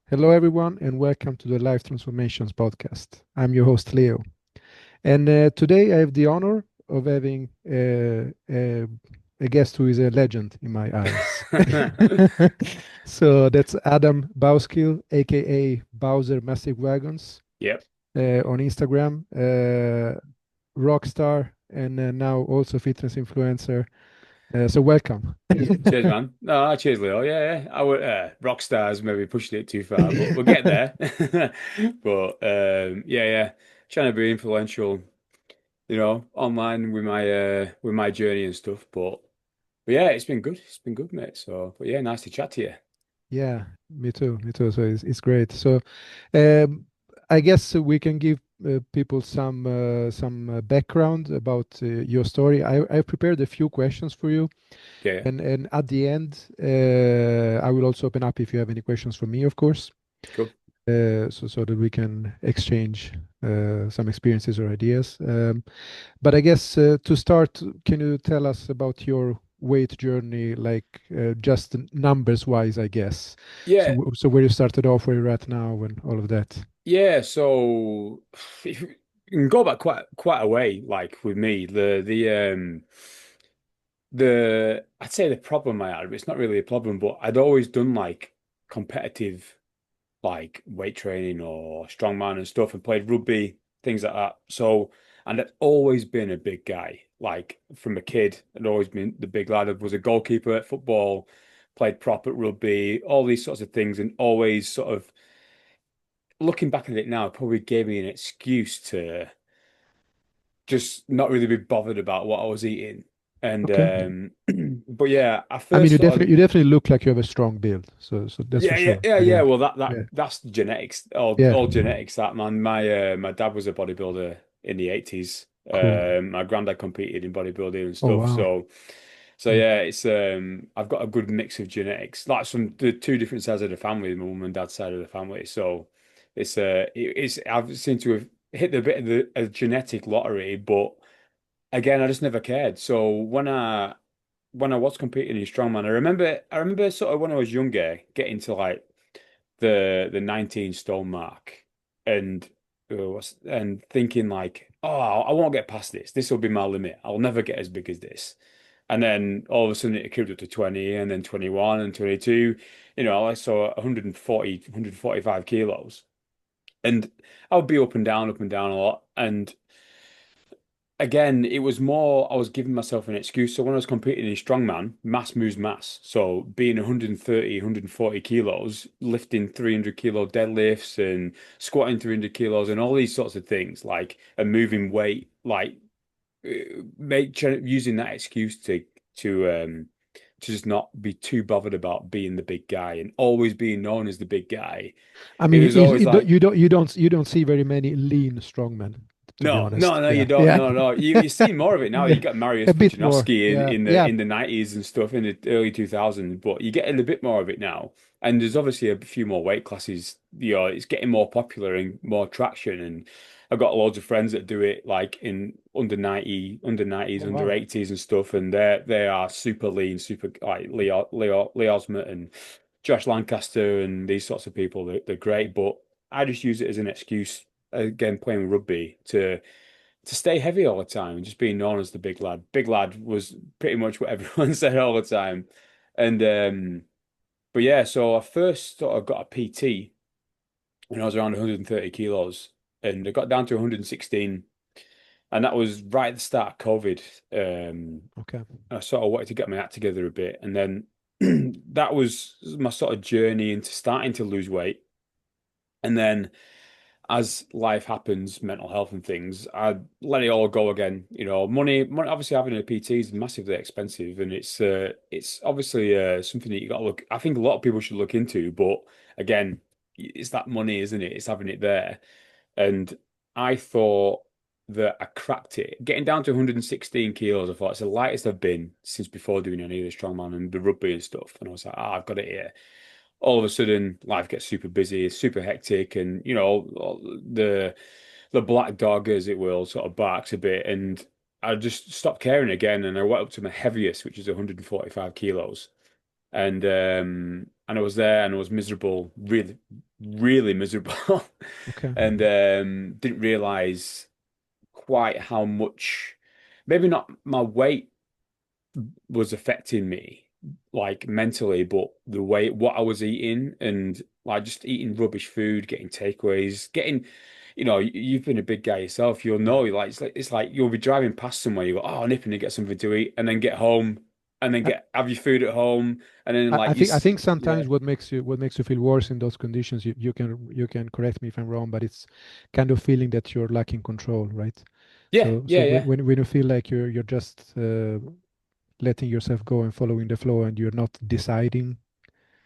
Hello, everyone, and welcome to the Life Transformations podcast. I'm your host, Leo. And today I have the honor of having a guest who is a legend in my eyes. So that's Adam Bouskill, aka Bowser Massive Wagons, Yep. on Instagram, Rockstar, and now also fitness influencer. So welcome. Cheers, man. No, cheers, Leo. Yeah. I would rock stars maybe pushing it too far, but we'll get there. But yeah. Trying to be influential, online with my journey and stuff. But yeah, it's been good. It's been good, mate. So, but yeah, nice to chat to you. Yeah, me too. Me too. So it's great. So, um, I guess we can give people some background about your story. I've prepared a few questions for you, Yeah, and at the end, I will also open up if you have any questions for me, of course, cool. so that we can exchange some experiences or ideas. But I guess to start, can you tell us about your weight journey, like just numbers wise, I guess? So, Yeah, so where you started off, where you're at now, and all of that. yeah. So if you can go back quite a way, like with me, the I'd say the problem I had, it's not really a problem, but I'd always done like competitive like weight training or strongman and stuff and played rugby, things like that. So, and I'd always been a big guy. Like from a kid, I'd always been the big lad. I was a goalkeeper at football, played prop at rugby, all these sorts of things, and always sort of looking back at it now, probably gave me an excuse to just not really be bothered about what I was eating. And Okay. but yeah, I I mean, first sort of you definitely look like you have a strong build. So that's for yeah, yeah, sure. yeah, Yeah, yeah. yeah, Well, that yeah. that's genetics, Yeah. all genetics. That man, my dad was a bodybuilder in the 80s. Cool. My granddad competed in bodybuilding and Oh stuff. wow. So Mm. yeah, it's I've got a good mix of genetics, like the two different sides of the family, my mum and dad's side of the family. So it's I've seemed to have hit the bit of the a genetic lottery, but again, I just never cared. So when I was competing in strongman, I remember sort of when I was younger, getting to like the 19 stone mark and and thinking like, oh, I won't get past this. This will be my limit. I'll never get as big as this. And then all of a sudden it crept up to 20 and then 21 and 22. I saw 140, 145 kilos. And I would be up and down a lot. And again, it was more, I was giving myself an excuse. So when I was competing in strongman, mass moves mass. So being 130, 140 kilos, lifting 300 kilo deadlifts and squatting 300 kilos and all these sorts of things, like and moving weight, like using that excuse to just not be too bothered about being the big guy and always being known as the big guy. I It mean, was always like, you don't see very many lean strongmen, to be no, honest. no, no, you Yeah, don't. yeah, No, no. You see more of it now. You got Mariusz a bit more. Pudzianowski in Yeah, in the yeah. in the 90s and stuff in the early 2000s, but you're getting a bit more of it now. And there's obviously a few more weight classes. It's getting more popular and more traction. And I've got loads of friends that do it like in under 90, under 90s, Oh under wow. 80s and stuff. And they are super lean, super like Leo Osment and Josh Lancaster and these sorts of people. They're great, but I just use it as an excuse again playing rugby to stay heavy all the time and just being known as the big lad. Big lad was pretty much what everyone said all the time. And but yeah, so I first sort of got a PT when I was around 130 kilos and I got down to 116 and that was right at the start of COVID. Okay. I sort of wanted to get my act together a bit and then that was my sort of journey into starting to lose weight. And then as life happens, mental health and things, I let it all go again. Money obviously having a PT is massively expensive, and it's obviously something that you got to look. I think a lot of people should look into, but again, it's that money, isn't it? It's having it there, and I thought that I cracked it, getting down to 116 kilos. I thought it's the lightest I've been since before doing any of the strongman and the rugby and stuff, and I was like, I've got it here. All of a sudden life gets super busy, it's super hectic, and the black dog, as it will, sort of barks a bit, and I just stopped caring again, and I went up to my heaviest, which is 145 kilos, and I was there, and I was miserable, really, really miserable, Okay. and didn't realize quite how much, maybe not my weight was affecting me like mentally, but the way what I was eating and like just eating rubbish food, getting takeaways, you've been a big guy yourself, you'll Yeah. know, like you'll be driving past somewhere, you go, oh, I'll nip in and get something to eat, and then get home, and then I, get have your food at home, and then like I think yeah, sometimes what makes you feel worse in those conditions, you can correct me if I'm wrong, but it's kind of feeling that you're lacking control, right? yeah, So yeah, yeah, when you feel like you're just letting yourself go and following the flow, and you're not deciding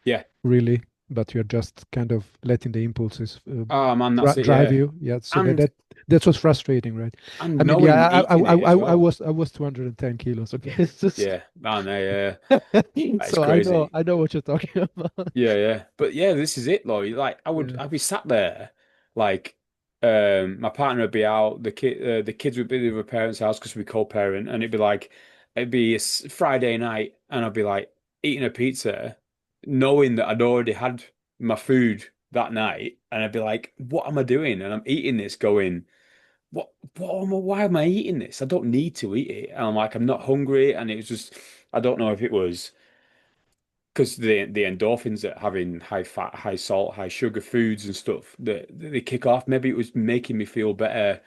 yeah. really, but you're just kind of letting the impulses Oh man, that's it, drive yeah. you. Yeah, so And that's what's frustrating, right? I mean, yeah, knowing eating it as well. I was 210 kilos. Okay, it's just Yeah, man, yeah, that is so crazy. I know what you're talking about. Yeah, yeah. But yeah, this is it, though. Like Yeah, I'd be sat there, like my partner would be out, the kids would be at their parents' house because we co-parent, and it'd be a Friday night, and I'd be like eating a pizza, knowing that I'd already had my food that night, and I'd be like, what am I doing? And I'm eating this, going, why am I eating this? I don't need to eat it. And I'm like, I'm not hungry, and it was just, I don't know if it was because the endorphins that having high fat, high salt, high sugar foods and stuff that they kick off. Maybe it was making me feel better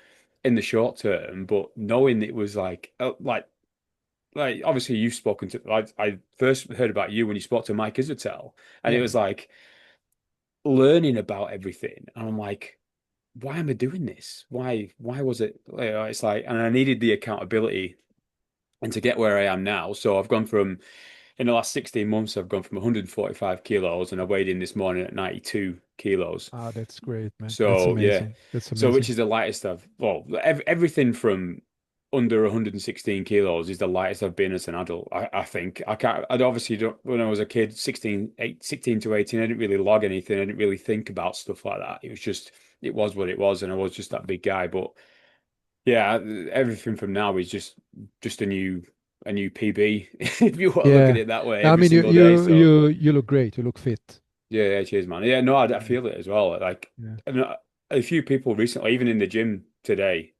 in the short term, but knowing it was like obviously you've spoken to I first heard about you when you spoke to Mike Isotel, and it yeah, was like learning about everything, and I'm like, why am I doing this? Why was it? It's like, and I needed the accountability and to get where I am now. So I've gone from in the last 16 months, I've gone from 145 kilos and I weighed in this morning at 92 kilos. ah, that's great, man. That's So yeah, amazing. That's so which amazing. is the lightest well, everything from under 116 kilos is the lightest I've been as an adult. I think I can't, I'd obviously don't, when I was a kid, 16 to 18, I didn't really log anything. I didn't really think about stuff like that. It was just, it was what it was. And I was just that big guy. But yeah, everything from now is just a new PB, if you want to look at Yeah, it that way, I every mean, single day. So you look great. You look fit. yeah, yeah, cheers, man. Yeah, no, I Yeah, feel it as well. Like, yeah. and a few people recently, even in the gym today,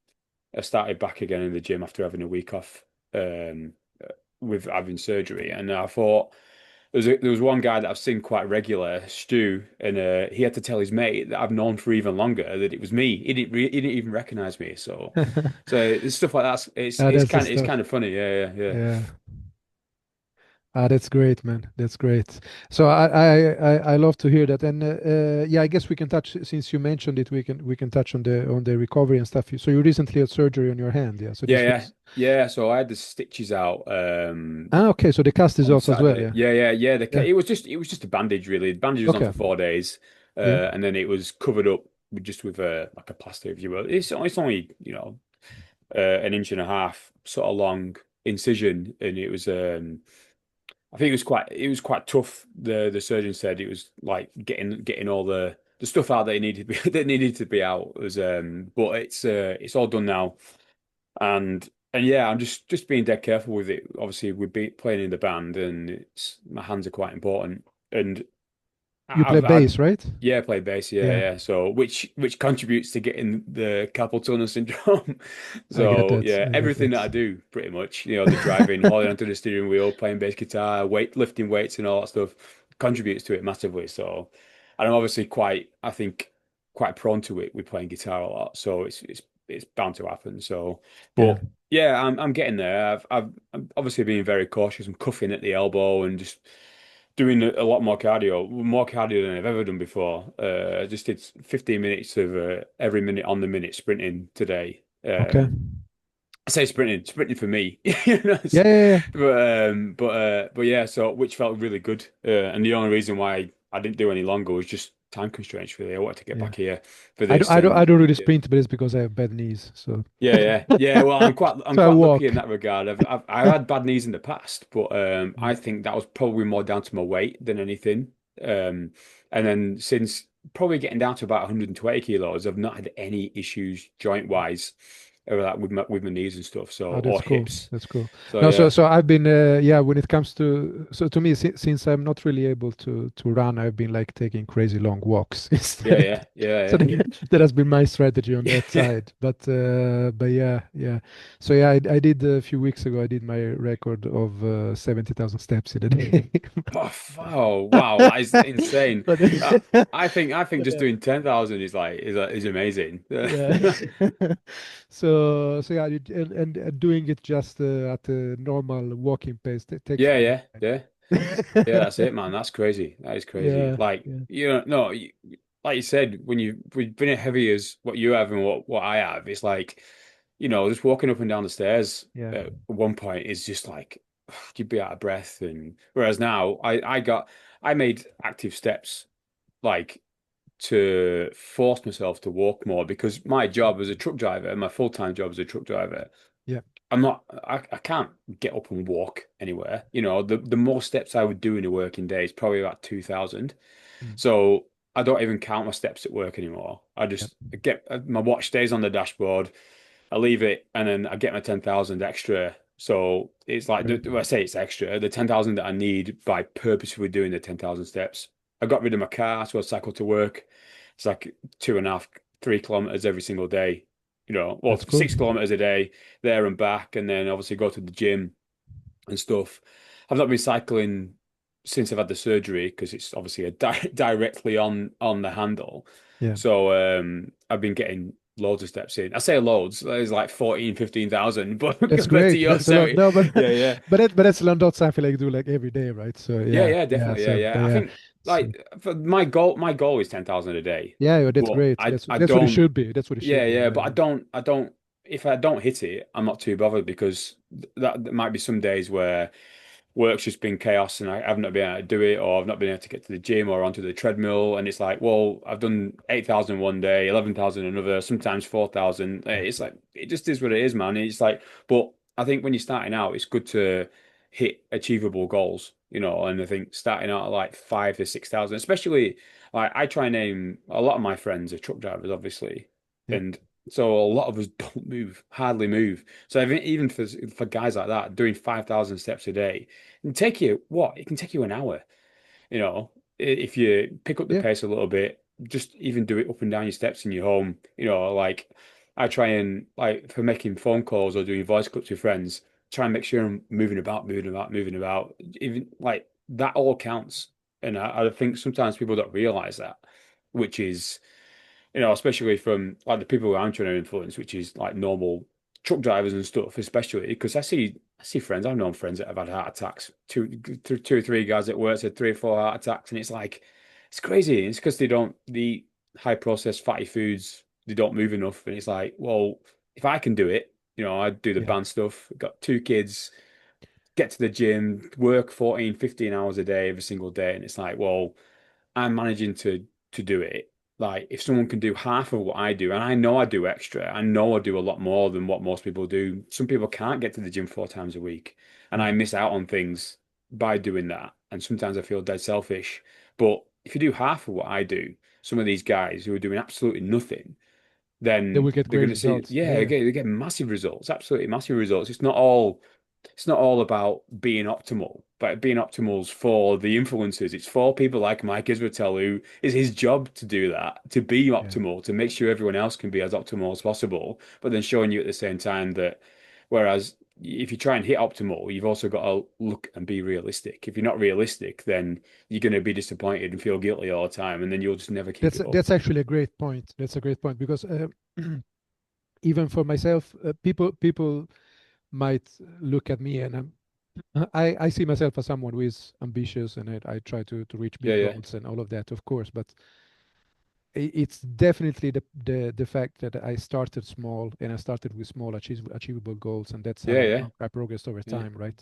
I started back again in the gym after having a week off, um, with having surgery, and I thought. There was one guy that I've seen quite regular, Stu, and he had to tell his mate that I've known for even longer that it was me. He didn't even recognize me. So it's stuff like that. That's the It's kind stuff. of funny. Yeah, yeah, yeah. Yeah. Ah, that's great, man. That's great. So I love to hear that. And yeah, I guess we can touch since you mentioned it. We can touch on the recovery and stuff. So you recently had surgery on your hand, yeah. So Yeah, this yeah, was yeah. So I had the stitches out ah okay. So the cast is on off as well, Saturday. yeah. Yeah, yeah, yeah. Yeah. It was just a bandage really. The bandage was on Okay. for 4 days, Yeah. and then it was covered up with a like a plaster, if you will. It's only an inch and a half sort of long incision, and it was I think it was quite tough. The surgeon said it was like getting all the stuff out that needed to be that needed to be out. It was but it's all done now, and yeah, I'm just being dead careful with it. Obviously, playing in the band, and it's my hands are quite important, and You play I've had bass, right? yeah, play bass, yeah, Yeah. yeah. So which contributes to getting the carpal tunnel syndrome. I get So that. yeah, I get everything that I that. do, pretty much, the driving, holding onto the steering wheel, playing bass guitar, lifting weights, and all that stuff contributes to it massively. So, and I'm obviously I think, quite prone to it with playing guitar a lot. So it's bound to happen. So, Yeah. but yeah, I'm getting there. I'm obviously being very cautious. I'm cuffing at the elbow and just doing a lot more cardio than I've ever done before. I just did 15 minutes of every minute on the minute sprinting today. Okay. I say sprinting for me, you know. Yeah, yeah, yeah. But yeah, so which felt really good. And the only reason why I didn't do any longer was just time constraints. Really, I wanted to get Yeah. back here for this, I and don't really yeah. sprint, but it's because I have bad knees. So Yeah, yeah, yeah. Well, I'm so I quite lucky in walk. that regard. I've had bad knees in the past, but Yeah. I think that was probably more down to my weight than anything. Um, and then since probably getting down to about 120 kilos, I've not had any issues joint wise. like with my knees and stuff. So Oh, or that's cool. hips. That's cool. So No, yeah, so I've been yeah, when it comes to, so to me, since I'm not really able to run, I've been like taking crazy long walks yeah, instead. yeah, So yeah, that has been my strategy on that yeah. side. But yeah, yeah. So yeah, I did a few weeks ago. I did my record of 70,000 steps in a day. Oh, wow, wow, that is insane. But I think just yeah. doing 10,000 is like is amazing. Yeah. So yeah, and doing it just at a normal walking pace takes Yeah, me a long yeah, yeah. Yeah, time. that's it, man. That's crazy. That is crazy. Yeah, Like, yeah, no, like you said, when you've been as heavy as what you have and what I have, it's like, just walking up and down the stairs yeah, at one point is just like you'd be out of breath. And whereas now, I made active steps like to force myself to walk more because my job as a truck driver, my full-time job as a truck driver, yeah, I can't get up and walk anywhere. The more steps I would do in a working day is probably about 2,000. mm, So I don't even count my steps at work anymore. I yeah, just get my watch stays on the dashboard. I leave it and then I get my 10,000 extra. So it's like, great. when I say it's extra, the 10,000 that I need by purposefully doing the 10,000 steps. I got rid of my car, so I cycle to work. It's like 2.5, 3 kilometers every single day. Well, That's cool. 6 kilometers a day there and back, and then obviously go to the gym and stuff. I've not been cycling since I've had the surgery because it's obviously directly on the handle. Yeah, So I've been getting loads of steps in. I say loads, there's like 14, 15,000, but that's compared to great. yours, That's a lot. sorry. No, but Yeah, yeah. but that's not something like do like every day, right? So Yeah, yeah, yeah, yeah. definitely. Yeah, So but yeah. I yeah, think so like for my goal is 10,000 a day. yeah, yeah, that's But great. I That's I that's what it don't should be. That's what it should Yeah, be. yeah, Yeah, but I don't if I don't hit it, I'm not too bothered because that might be some days where work's just been chaos and I haven't been able to do it, or I've not been able to get to the gym or onto the treadmill. And it's like, well, I've done 8,000 one day, 11,000 another, sometimes 4,000. yeah, It's like, it just is what it is, man. It's like, but I think when you're starting out, it's good to hit achievable goals, and I think starting out at like 5 to 6,000, especially like I try and aim, a lot of my friends are truck drivers, obviously. yeah, And so a lot of us don't move, hardly move. So even for guys like that, doing 5,000 steps a day, can take you what? It can take you an hour, if you pick up the yeah, pace a little bit, just even do it up and down your steps in your home. Like I try and like for making phone calls or doing voice clips with friends, try and make sure I'm moving about, moving about, moving about. Even like that all counts. And I think sometimes people don't realize that, which is especially from like the people who I'm trying to influence, which is like normal truck drivers and stuff, especially because I see friends, I've known friends that have had heart attacks. Two or three guys at work had 3 or 4 heart attacks, and it's like it's crazy. It's because they don't eat high processed fatty foods, they don't move enough, and it's like, well, if I can do it, I do the yeah. band stuff. Got 2 kids, get to the gym, work 14, 15 hours a day every single day, and it's like, well, I'm managing to do it. Like if someone can do half of what I do, and I know I do extra, I know I do a lot more than what most people do. Some people can't get to the gym 4 times a week, and I Mm. miss out on things by doing that. And sometimes I feel dead selfish. But if you do half of what I do, some of these guys who are doing absolutely nothing, They then will get they're great going to see, results. yeah, Yeah, they get massive results, absolutely massive results. It's not all about being optimal, but being optimal's for the influencers. It's for people like Mike Israetel, who is his job to do that, to be yeah. optimal, to make sure everyone else can be as optimal as possible, but then showing you at the same time that whereas if you try and hit optimal, you've also got to look and be realistic. If you're not realistic, then you're going to be disappointed and feel guilty all the time, and then you'll just never keep That's it up. that's actually a great point. That's a great point because even for myself, people might look at me and I see myself as someone who is ambitious and I try to reach Yeah, big yeah, goals and all of that, of course. But it's definitely the fact that I started small and I started with small achievable goals, and that's how yeah, yeah, I progressed over yeah, time, right?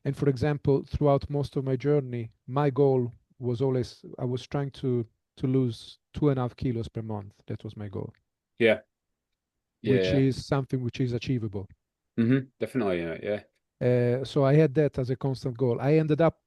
And for example, throughout most of my journey, my goal was always I was trying to lose 2.5 kilos per month. That was my goal, yeah, yeah, which yeah. is something which is achievable. Definitely, yeah, yeah, So I had that as a constant goal. I ended up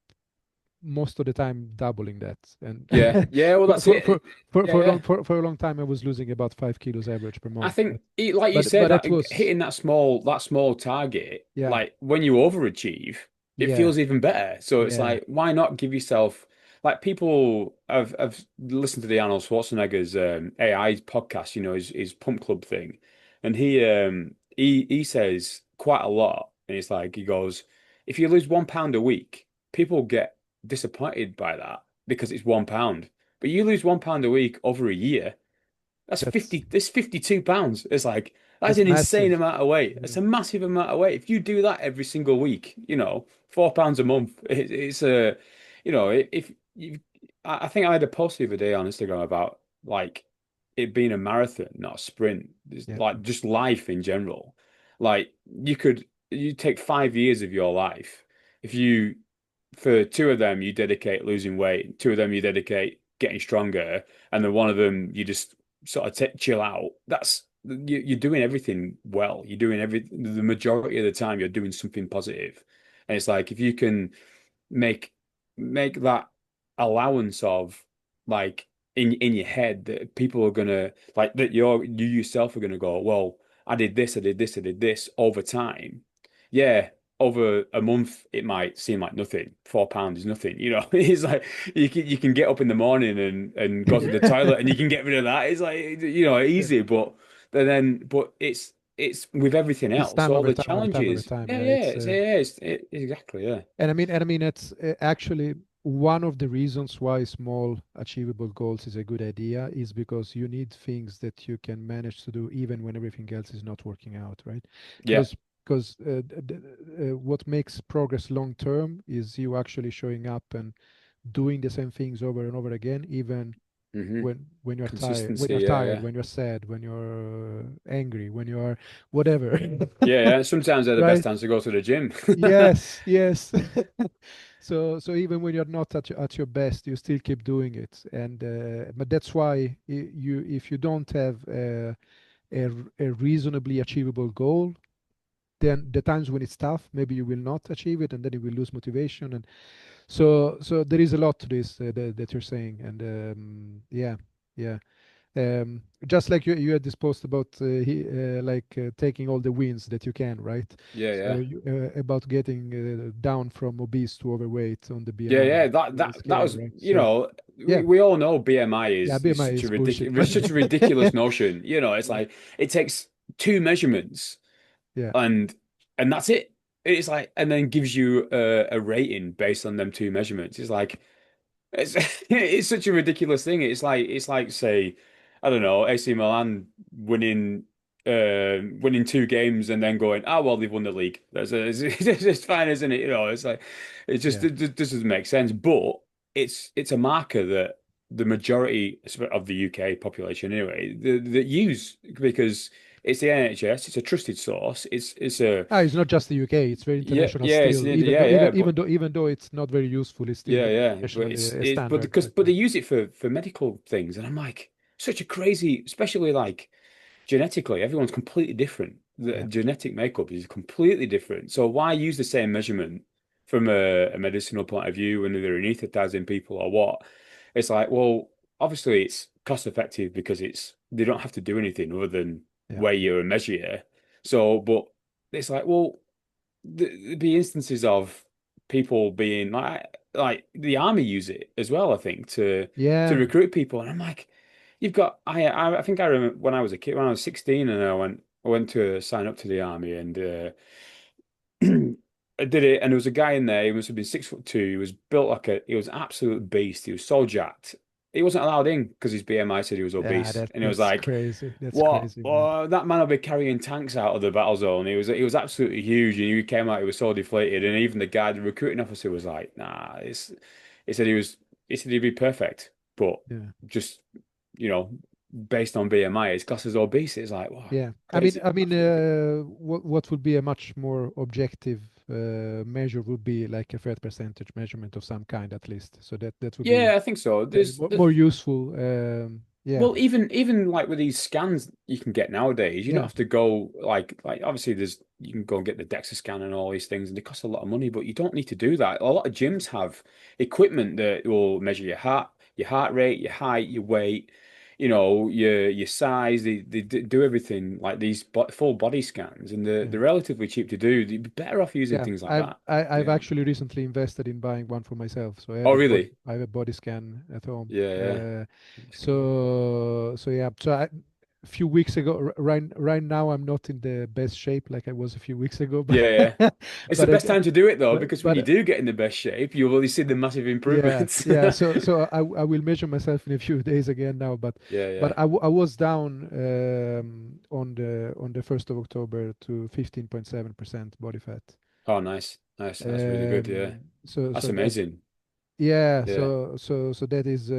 most of the time doubling that. And Yeah, yeah. Well, for that's for for it. Yeah, yeah. for a long time, I was losing about 5 kilos average per I month. think, like you But said, that it was, hitting that small target, yeah, like when you overachieve, it yeah, feels even better. So it's yeah. like, why not give yourself like people have listened to the Arnold Schwarzenegger's AI podcast, his Pump Club thing, and he says quite a lot, and it's like he goes, if you lose 1 pound a week, people get disappointed by that because it's 1 pound, but you lose 1 pound a week over a year. That's That's 50, that's £52. It's like, that's that's an insane massive. amount of weight. Yeah, It's a massive amount of weight. If you do that every single week, £4 a month, it's a, if you, I think I had a post the other day on Instagram about like it being a marathon, not a sprint. It's yeah. like just life in general. Like you take 5 years of your life. If you, for two of them, you dedicate losing weight, two of them you dedicate getting stronger, and then one of them you just sort of chill out. You're doing everything well. You're doing the majority of the time you're doing something positive. And it's like if you can make make that allowance of like in your head that people are gonna like that you yourself are gonna go, well, I did this, I did this, I did this over time. Yeah, over a month it might seem like nothing. £4 is nothing, It's like you can get up in the morning and go to the toilet and you can get rid of that. It's like Yeah. easy, but it's with everything It's else, time all over the time over time over challenges. time. Yeah, Yeah, yeah, it's exactly, yeah. and I mean, it's actually one of the reasons why small achievable goals is a good idea is because you need things that you can manage to do even when everything else is not working out, right? Yeah. Because what makes progress long term is you actually showing up and doing the same things over and over again, even Hmm. when Consistency, you're yeah, tired, yeah. when you're sad, when you're angry, when you're whatever, Yeah, yeah. Sometimes they're the best right? times to go to the gym. Yes, yes. So even when you're not at your best, you still keep doing it, and but that's why you if you don't have a reasonably achievable goal, then the times when it's tough, maybe you will not achieve it, and then you will lose motivation, and so there is a lot to this that you're saying, and yeah, yeah. Just like you had this post about taking all the wins that you can, right? Yeah, So yeah. about getting down from obese to overweight on the Yeah, BMI yeah. That scale, was, right? So we, yeah, we all know BMI yeah, is BMI such a is bullshit, ridiculous but such a ridiculous notion. It's yeah, like it takes two measurements yeah, and that's it. It's like and then gives you a rating based on them two measurements. It's like it's it's such a ridiculous thing. It's like say, I don't know, AC Milan winning two games and then going, oh well, they've won the league. It's fine, isn't it? It's like yeah, it just doesn't make sense. But it's a marker that the majority of the UK population anyway that use because it's the NHS. It's a trusted source. It's a it's not just the UK, it's very yeah, international yeah, still, yeah, yeah. But even though it's not very useful, it's still yeah, very yeah, but internationally a it's but standard, because right? but they use it for medical things, and I'm like such a crazy, especially like genetically, everyone's completely different. The Yeah, genetic makeup is completely different. So why use the same measurement from a medicinal point of view when they're anesthetizing people or what? It's like, well, obviously it's cost effective because they don't have to do anything other than yeah, weigh you and measure you. So, but it's like, well there'd be instances of people being like the army use it as well, I think, to yeah. recruit people. And I'm like, you've got I think I remember when I was a kid, when I was 16 and I went to sign up to the army and I did it and there was a guy in there, he must have been 6'2", he was built like he was an absolute beast. He was so jacked. He wasn't allowed in because his BMI said he was Yeah, obese. And it was that's like crazy. That's what? crazy, man. Oh, that man will be carrying tanks out of the battle zone. He was absolutely huge, and he came out. He was so deflated, and even the recruiting officer, was like, "Nah." He said he said he'd be perfect, but Yeah. just you know, based on BMI, his class is obese. It's like, wow, Yeah, crazy, absolutely crazy. what would be a much more objective measure would be like a fat percentage measurement of some kind, at least. So that would be Yeah, I think so. There's more useful. Yeah, Well, even like with these scans you can get nowadays, you don't yeah, have to go like obviously there's you can go and get the DEXA scan and all these things, and they cost a lot of money, but you don't need to do that. A lot of gyms have equipment that will measure your heart rate, your height, your weight, your size. They do everything like these full body scans, and yeah. they're relatively cheap to do. You'd be better off using Yeah, things like I've that. I've Yeah. actually recently invested in buying one for myself. So Oh, really? I have a body scan at home. Yeah, yeah. That's cool. So yeah. A few weeks ago, right now I'm not in the best shape like I was a few weeks ago, but Yeah, yeah. It's the but best time to do it though, but because when you but do get in the best shape, you'll really see the massive yeah, improvements. yeah. I will measure myself in a few days again now, Yeah, but yeah. I was down on the 1st of October to 15.7% body fat. Oh, nice. Nice. That's really good. Yeah. That's So that amazing. yeah, Yeah. so that is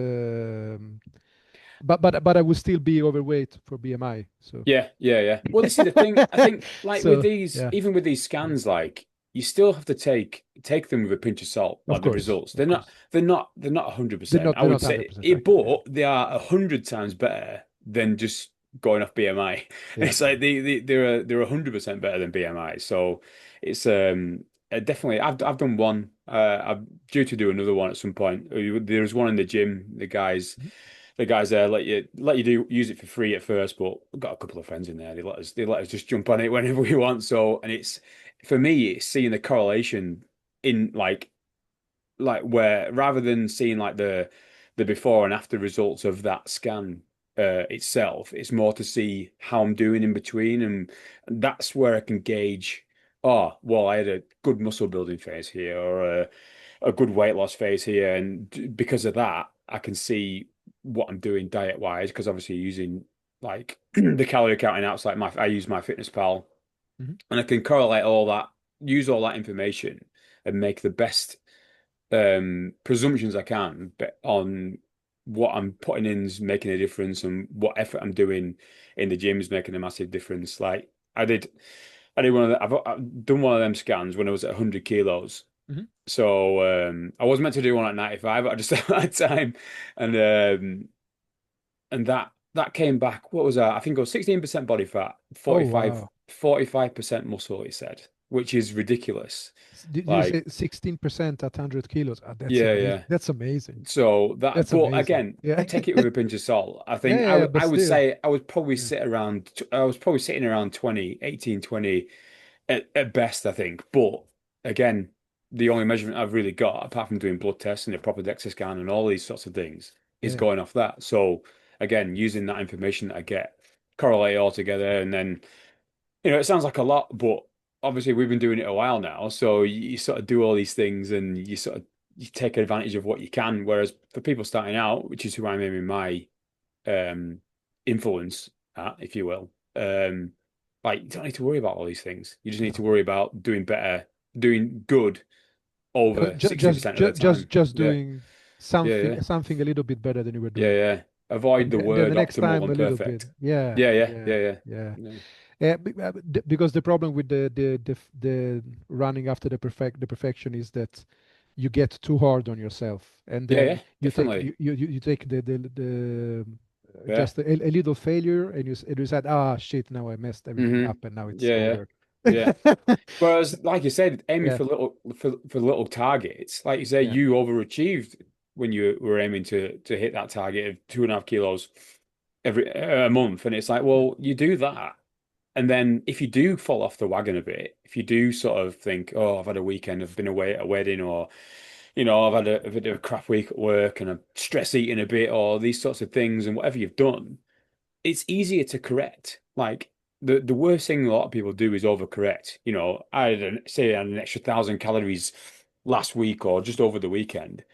but I would still be overweight for BMI. So Yeah, yeah, yeah. Well, this is the thing. I think like with so these, yeah, even with these yeah. scans, like you still have to take them with a pinch of salt, Of like the course, results. of course. They're not 100%. I They're would not say 100% it, accurate. Yeah. but they are 100 times better than just going off BMI. Yeah. It's like they're 100% better than BMI. So it's definitely I've done one. I'm due to do another one at some point. There's one in the gym. Mhm. The guys there let you do use it for free at first, but we've got a couple of friends in there. They let us just jump on it whenever we want. So, and it's for me, it's seeing the correlation in like where rather than seeing like the before and after results of that scan itself, it's more to see how I'm doing in between, and that's where I can gauge. Oh, well, I had a good muscle building phase here, or a good weight loss phase here, and because of that, I can see what I'm doing diet wise. Because obviously, using like the calorie counting apps, like I use my Fitness Pal, Mhm. and I can correlate all that, use all that information, and make the best presumptions I can on what I'm putting in is making a difference and what effort I'm doing in the gym is making a massive difference. Like I did one of I've done one of them scans when I was at 100 kilos. Mhm. So I was meant to do one at 95, but I just haven't had time. And that came back. What was that? I think it was 16% body fat, Oh 45 wow. 45% muscle, he said, which is ridiculous. Did you Like, say 16% at 100 kilos? Ah, that's yeah, amazing. yeah. That's amazing. So that, That's but amazing. again, Yeah. take it with a pinch of salt. I Yeah, think yeah, yeah, but I would still. say Yeah. I was probably sitting around 20, 18, 20 at best, I think. But again, the only measurement I've really got, apart from doing blood tests and a proper DEXA scan and all these sorts of things, is Yeah. going off that. So again, using that information that I get, correlate it all together, and then it sounds like a lot, but obviously we've been doing it a while now. So you sort of do all these things and you take advantage of what you can. Whereas for people starting out, which is who I'm aiming my um influence at, if you will, like you don't need to worry about all these things. You just need to No. worry about doing better, doing good over 60% of the time. Just Yeah, doing yeah, yeah, something a little bit better than you were yeah, doing. yeah. Avoid the And then the word next optimal time and a little bit. perfect. Yeah, Yeah, yeah, yeah, yeah, yeah. yeah. Yeah. Because the problem with the running after the perfection is that you get too hard on yourself, and Yeah, then yeah, definitely. you take the Yeah. just a little failure, and and you said, ah, shit, now I messed everything Hmm. up, and now it's Yeah, yeah, over. yeah. Whereas, like you said, aiming Yeah, for little targets, like you say, yeah, you overachieved when you were aiming to hit that target of 2.5 kilos every a month, and it's like, yeah, well, you do that, and then if you do fall off the wagon a bit, if you do sort of think, oh, I've had a weekend, I've been away at a wedding, or I've had a bit of a crap week at work, and I'm stress eating a bit, or these sorts of things, and whatever you've done it's easier to correct. Like the worst thing a lot of people do is overcorrect. Say I had an extra 1,000 calories last week or just over the weekend.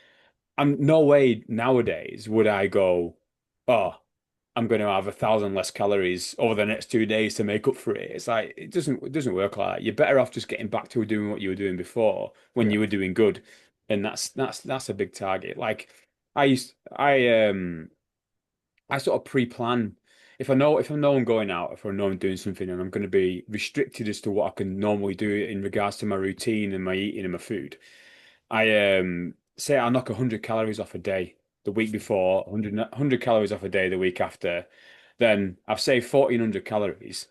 And no way nowadays would I go, oh, I'm going to have 1,000 less calories over the next 2 days to make up for it. It's like it doesn't work like that. You're better off just getting back to doing what you were doing before when yeah. you were doing good, and that's a big target. Like I sort of pre-plan if I know I'm going out, if I know I'm doing something and I'm going to be restricted as to what I can normally do in regards to my routine and my eating and my food. I say I knock 100 calories off a day. the week before, 100 calories off a day the week after, then I've saved 1,400 calories,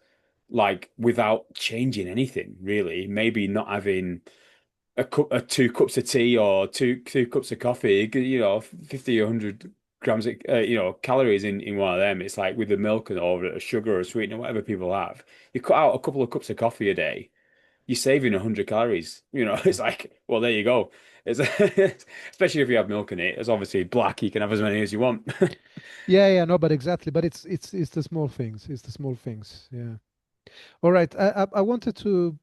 like without changing anything really. Maybe not having two cups of tea or two cups of coffee, 50 or 100 grams of, calories in one of them. It's like with the milk and or a sugar or a sweetener, whatever people have. You cut out a couple of cups of coffee a day, you're saving 100 calories. It's like, well, there you go. It's especially if you have milk in it. It's obviously black. You can have as many as you want. Yeah, yeah, no, but exactly. But it's the small things. It's the small things. Yeah. All right. I wanted to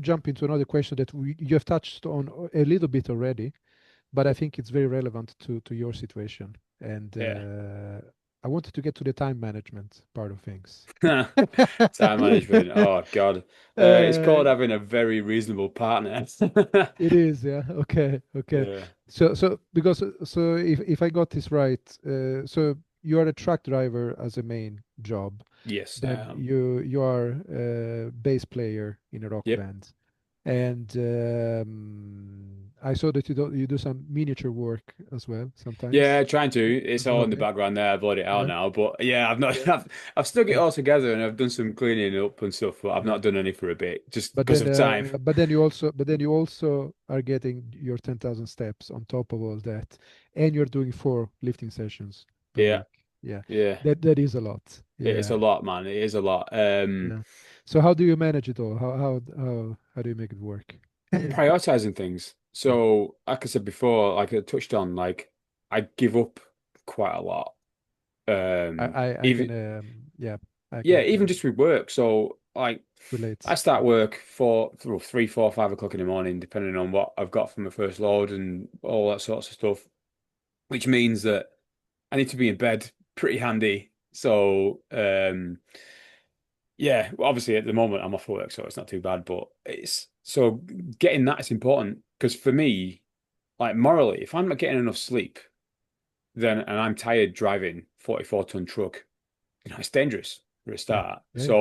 jump into another question that you have touched on a little bit already, but I think it's very relevant to your situation. And Yeah. I wanted to get to the time management part of things. Time management. Oh God. It's Uh, called having a very reasonable partner. it is, yeah. Okay, okay. Yeah. So because so if I got this right, so you are a truck driver as a main job, Yes, I then am. you are a bass player in a rock Yep. band, and I saw that you do some miniature work as well sometimes. Yeah, trying to. It's all in the Okay. background there. I've blurred it out Yeah. now. But yeah, I've not Yeah. I've stuck it And all together and I've done some cleaning up and stuff, but I've yeah. not done any for a bit just But because then, of time. you also are getting your 10,000 steps on top of all that, and you're doing 4 lifting sessions per Yeah, week. Yeah, yeah. that is a lot. It's a Yeah, lot, man. It is a lot. yeah. So how do you manage it all? How do you make it work? Prioritizing things. Yeah, So, like I said before, like I touched on, like I give up quite a lot. I Um, I, I can even yeah, I yeah, can even just with work. So, like I relate. start Yeah. work for 3, 4, 5 o'clock in the morning, depending on what I've got from my first load and all that sorts of stuff. Which means that I need to be in bed pretty handy. So, yeah, well, obviously at the moment I'm off work, so it's not too bad. But it's so getting that is important because for me, like morally, if I'm not getting enough sleep, then and I'm tired driving 44-ton truck, it's dangerous for a Yeah, start. yeah, yeah.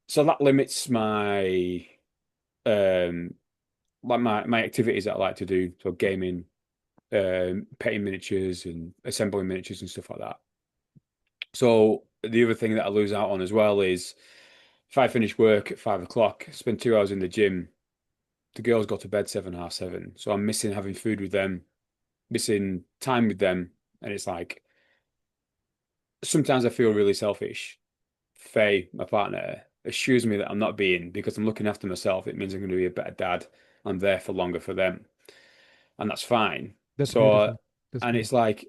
So that limits my um like my activities that I like to do. So gaming, painting miniatures and assembling miniatures and stuff like that. So the other thing that I lose out on as well is if I finish work at 5 o'clock, spend 2 hours in the gym, the girls go to bed 7, half 7. So I'm missing having food with them, missing time with them. And it's like sometimes I feel really selfish. Faye, my partner, assures me that I'm not being because I'm looking after myself. It means I'm going to be a better dad. I'm there for longer for them. And that's fine. That's So, beautiful. That's and it's beautiful. like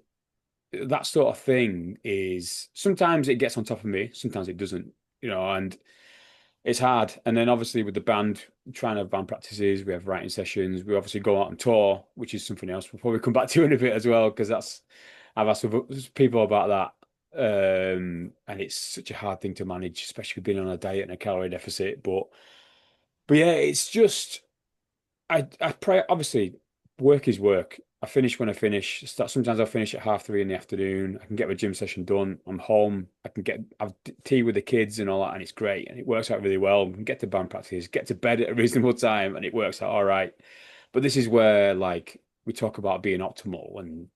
that sort of thing is sometimes it gets on top of me, sometimes it doesn't, and it's hard. And then obviously with the band, trying to have band practices, we have writing sessions, we obviously go out on tour, which is something else we'll probably come back to in a bit as well, because I've asked people about that. And it's such a hard thing to manage, especially being on a diet and a calorie deficit. But yeah, it's just I pray obviously work is work. I finish when I finish. Sometimes I'll finish at 3:30 in the afternoon. I can get my gym session done. I'm home. I can have tea with the kids and all that, and it's great. And it works out really well. We can get to band practice, get to bed at a reasonable time, and it works out all right. But this is where like we talk about being optimal and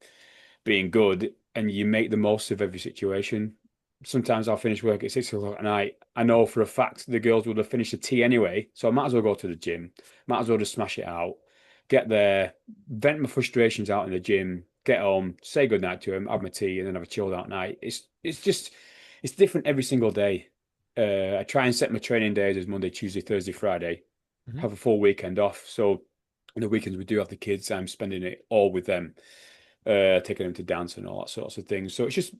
being good, and you make the most of every situation. Sometimes I'll finish work at 6 o'clock at night. I know for a fact the girls would have finished the tea anyway, so I might as well go to the gym. Might as well just smash it out. Get there, vent my frustrations out in the gym, get home, say goodnight to him, have my tea, and then have a chilled out night. It's different every single day. I try and set my training days as Monday, Tuesday, Thursday, Friday. Mhm. Have a full weekend off. So on the weekends we do have the kids. I'm spending it all with them, taking them to dance and all that sorts of things. So it's just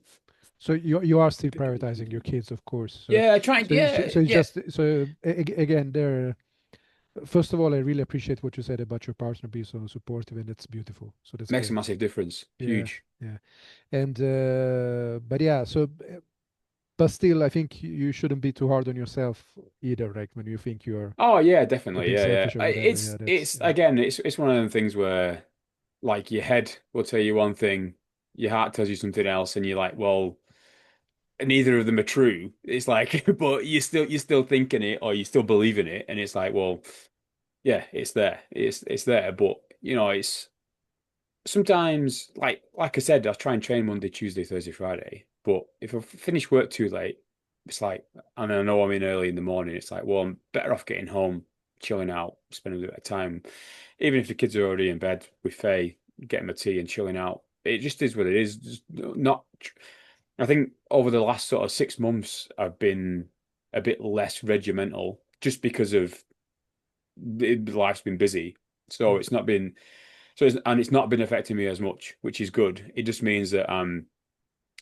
So you are still prioritizing your kids, of course. So yeah, trying so it's yeah, so it's yeah. just so again there. First of all, I really appreciate what you said about your partner being so supportive, and that's beautiful. So that's Makes a great. massive difference. Yeah, Huge. yeah. And but yeah, so but still, I think you shouldn't be too hard on yourself either. Like when you think Oh yeah, you're definitely. being Yeah, yeah. selfish or whatever. Yeah, that's It's yeah. again, it's one of them things where like your head will tell you one thing, your heart tells you something else, and you're like, well, neither of them are true. It's like, but you're still thinking it or you still believe in it, and it's like, well, yeah, it's there. It's there, but it's sometimes, like I said, I try and train Monday, Tuesday, Thursday, Friday. But if I finish work too late, it's like, and I know I'm in early in the morning, it's like, well, I'm better off getting home, chilling out, spending a bit of time. Even if the kids are already in bed with Faye, getting my tea and chilling out. It just is what it is. Just not. I think over the last sort of 6 months, I've been a bit less regimental just because of life's been busy. So Mm. it's not been and it's not been affecting me as much, which is good. It just means that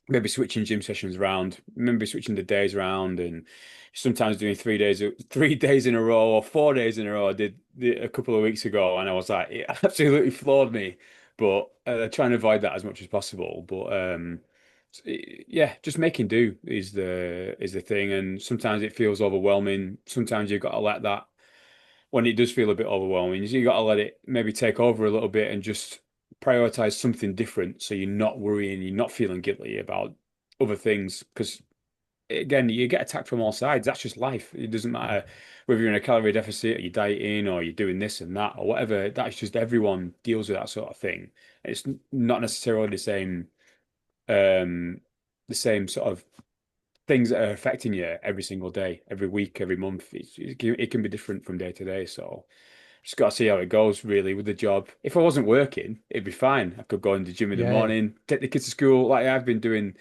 maybe switching gym sessions around, maybe switching the days around, and sometimes doing 3 days in a row or 4 days in a row. I did a couple of weeks ago, and I was like, it absolutely floored me. But trying to avoid that as much as possible. But yeah, just making do is the thing, and sometimes it feels overwhelming. Sometimes you've got to let that when it does feel a bit overwhelming, you got to let it maybe take over a little bit and just prioritize something different so you're not worrying, you're not feeling guilty about other things. Because again, you get attacked from all sides. That's just life. It doesn't Yeah. matter whether you're in a calorie deficit or you're dieting or you're doing this and that or whatever. That's just everyone deals with that sort of thing. It's not necessarily um, the same sort of things that are affecting you every single day, every week, every month. It can be different from day to day. So just got to see how it goes, really, with the job. If I wasn't working, it'd be fine. I could go in the gym in the Yeah. morning, take the kids to school, like I've been doing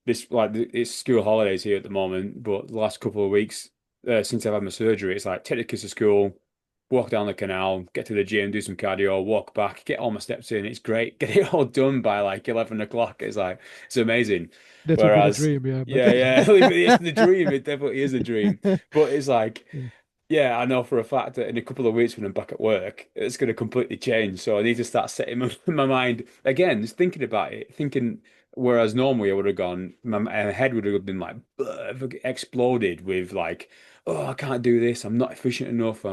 this. Like it's school holidays here at the moment, but the last couple of weeks since I've had my surgery, it's like take the kids to school, walk down the canal, get to the gym, do some cardio, walk back, get all my steps in. It's great. Get it all done by like 11 o'clock. It's like it's amazing. That would be the Whereas, dream, yeah. But yeah, yeah, it's the dream. It definitely is a dream. But it's like yeah. yeah, I know for a fact that in a couple of weeks when I'm back at work, it's going to completely change. So I need to start setting my mind again, just thinking about it, thinking. Whereas normally I would have gone, my head would have been like exploded with like, oh, I can't do this. I'm not efficient enough.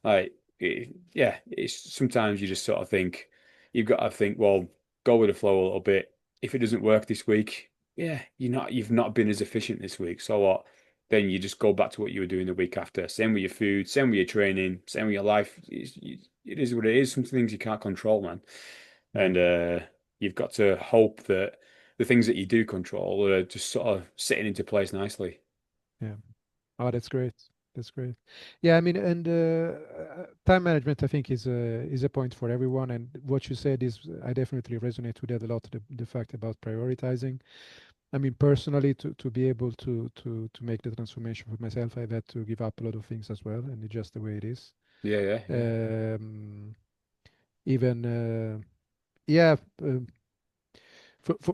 Yeah, it's sometimes you just sort of think you've got to think, well, go with the flow a little bit. If it doesn't work this week, yeah, you've not been as efficient this week. So what? Then you just go back to what you were doing the week after. Same with your food, same with your training, same with your life. It is what it is. Some things you can't control, man. Yeah. And you've got to hope that the things that you do control are just sort of sitting into place nicely. Yeah. Oh, that's great. That's great. Yeah, I mean, and time management, I think, is a point for everyone. And what you said is, I definitely resonate with that a lot. The fact about prioritizing. I mean, personally, to be able to make the transformation for myself, I've had to give up a lot of things as well, and it's just the way it is. Yeah, yeah, yeah. Um, even yeah,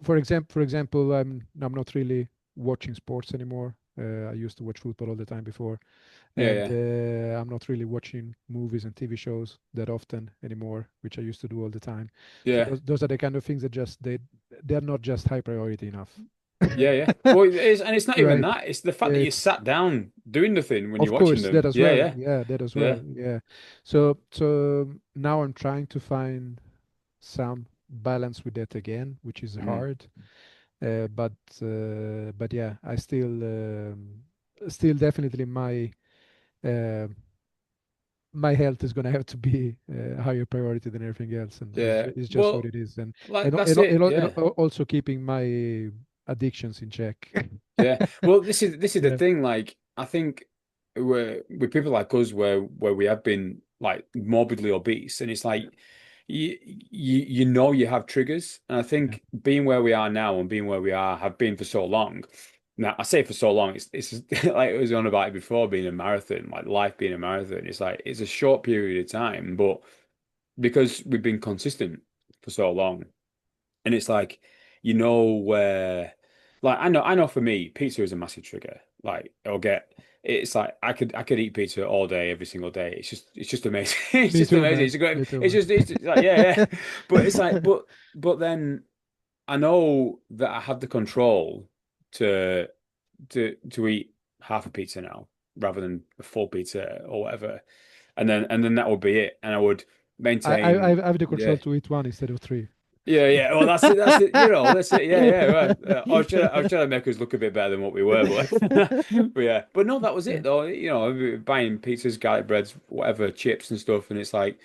for example, I'm not really watching sports anymore. I used to watch football all the time before, Yeah, and yeah. I'm not really watching movies and TV shows that often anymore, which I used to do all the time. So Yeah. those are the kind of things that just they're not just high priority enough. Yeah, yeah. Well, it is, and it's not even Right. that. It's the fact that you It's sat down doing nothing when you're of watching course that them. as Yeah, well. yeah, Yeah, that as yeah. well. Yeah. So now I'm trying to find some balance with that again, which is Mm. hard. But yeah, I still definitely uh, my health is going to have to be a higher priority than everything else, and Yeah. it's just what Well, it is. And like and, that's and, it. and Yeah. also keeping my addictions in check. Yeah. Well, this is the Yeah, thing. Like, I think we're with people like us, where we have been like morbidly obese, and it's like you know you have triggers, and I yeah. think being where we are now and being where we are have been for so long. Now, I say for so long, it's like it was on about it before being a marathon, like life being a marathon. It's like it's a short period of time, but because we've been consistent for so long. And it's like, you know where like I know for me, pizza is a massive trigger. Like I'll get it's like I could eat pizza all day, every single day. It's just amazing. It's Me just too, amazing. man. It's great. Me too, It's just like yeah, yeah. But it's like but then I know that I have the control to to eat half a pizza now rather than a full pizza or whatever. And then that would be it. And I would maintain I have the control yeah. to eat one instead of three. Yeah, yeah. Well, that's it. That's it. That's it. Yeah, yeah. Right. I was trying to make us look a bit better than what we were, but yeah. But no, that was Yeah. it though. Buying pizzas, garlic breads, whatever, chips and stuff, and it's like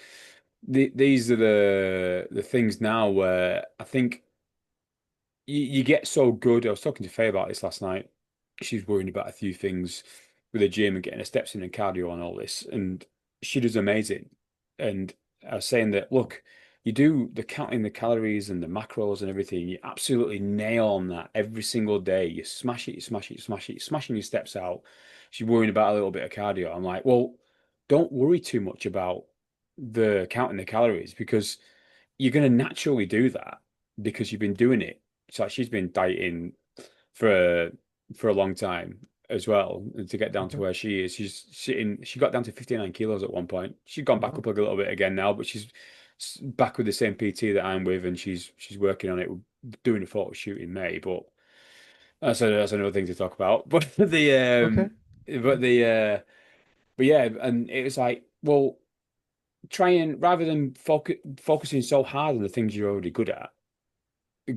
these are the things now where I think you get so good. I was talking to Faye about this last night. She's worrying about a few things with the gym and getting her steps in and cardio and all this, and she does amazing. And I was saying that, look, you do the counting the calories and the macros and everything, you absolutely nail on that every single day. You smash it, you smash it, you smash it, you're smashing your steps out. She's worrying about a little bit of cardio. I'm like, well, don't worry too much about the counting the calories because you're going to naturally do that because you've been doing it. It's like she's been dieting for for a long time as well, and to get down to Okay. where she is. She's sitting. She got down to 59 kilos at one point. She's gone back Wow. up like a little bit again now, but she's back with the same PT that I'm with, and she's working on it. We're doing a photo shoot in May, but that's another thing to talk about. Okay. But the but yeah, and it was like, well, try and rather than focusing so hard on the things you're already good at,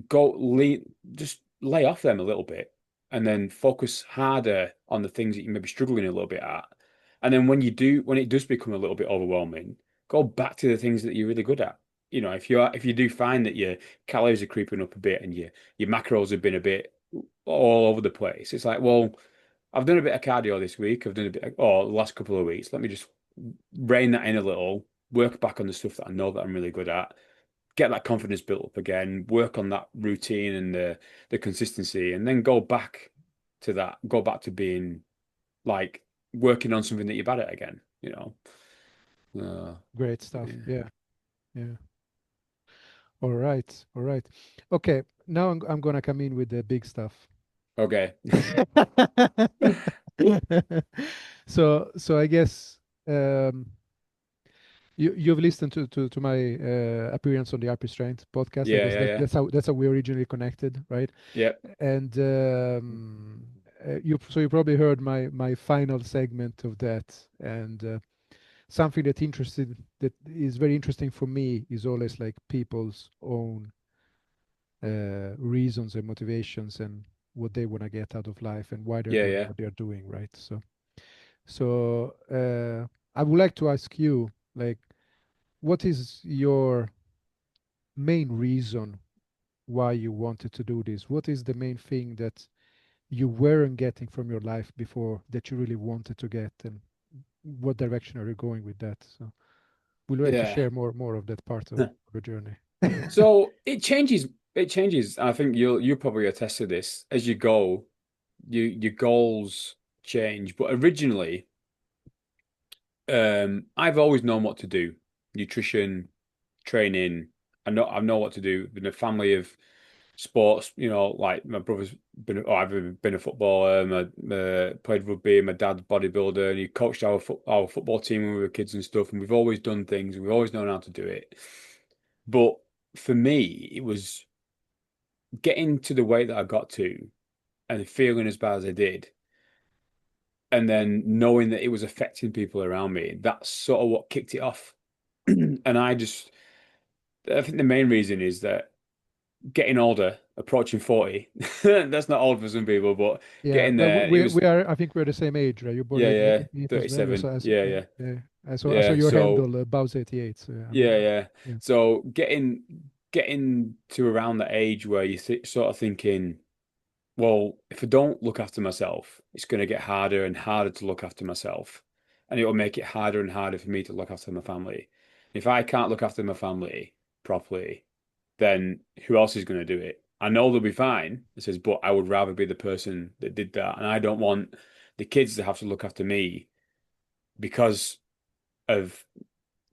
go lean, just lay off them a little bit and then focus harder on the things that you may be struggling a little bit at. And then when it does become a little bit overwhelming, go back to the things that you're really good at. You know, if you do find that your calories are creeping up a bit and your macros have been a bit all over the place, it's like, well, I've done a bit of cardio this week. I've done a bit, or the last couple of weeks. Let me just rein that in a little, work back on the stuff that I know that I'm really good at, get that confidence built up again, work on that routine and the consistency, and then go back to being like working on something that you're bad at again, you know. Uh, Great stuff. yeah. Yeah. Yeah. All right. All right. Okay. Now I'm gonna come in with the big stuff. Okay. So I guess um, you've listened to my appearance on the RP Strength podcast. I Yeah, guess yeah, yeah. that's how we originally connected, right? Yeah. And you probably heard my final segment of that, and something that is very interesting for me is always like people's own reasons and motivations and what they want to get out of life and why they're Yeah, doing yeah. what they're doing, right? So I would like to ask you, like, what is your main reason why you wanted to do this? What is the main thing that you weren't getting from your life before that you really wanted to get, and what direction are you going with that? So would you like to Yeah. share more of that part of the journey? So it changes. I think you'll probably attest to this as you go, your goals change. But originally, I've always known what to do. Nutrition, training. I know what to do. Been a family of sports, you know, like my brother's been, oh, I've been a footballer. Played rugby. My dad's bodybuilder, and he coached our football team when we were kids and stuff. And we've always done things, and we've always known how to do it. But for me, it was getting to the weight that I got to, and feeling as bad as I did, and then knowing that it was affecting people around me. That's sort of what kicked it off. And I think the main reason is that getting older, approaching 40, that's not old for some people, but Yeah, getting well, there, it was, we are. I think we're the same age, right? You're born yeah, yeah, 88 as well. So 37. Yeah, yeah, I saw yeah. your So, handle, Bow's 88. So yeah, yeah, yeah. yeah, So getting to around the age where you th sort of thinking, well, if I don't look after myself, it's going to get harder and harder to look after myself. And it will make it harder and harder for me to look after my family. If I can't look after my family properly, then who else is going to do it? I know they'll be fine. It says, but I would rather be the person that did that. And I don't want the kids to have to look after me because of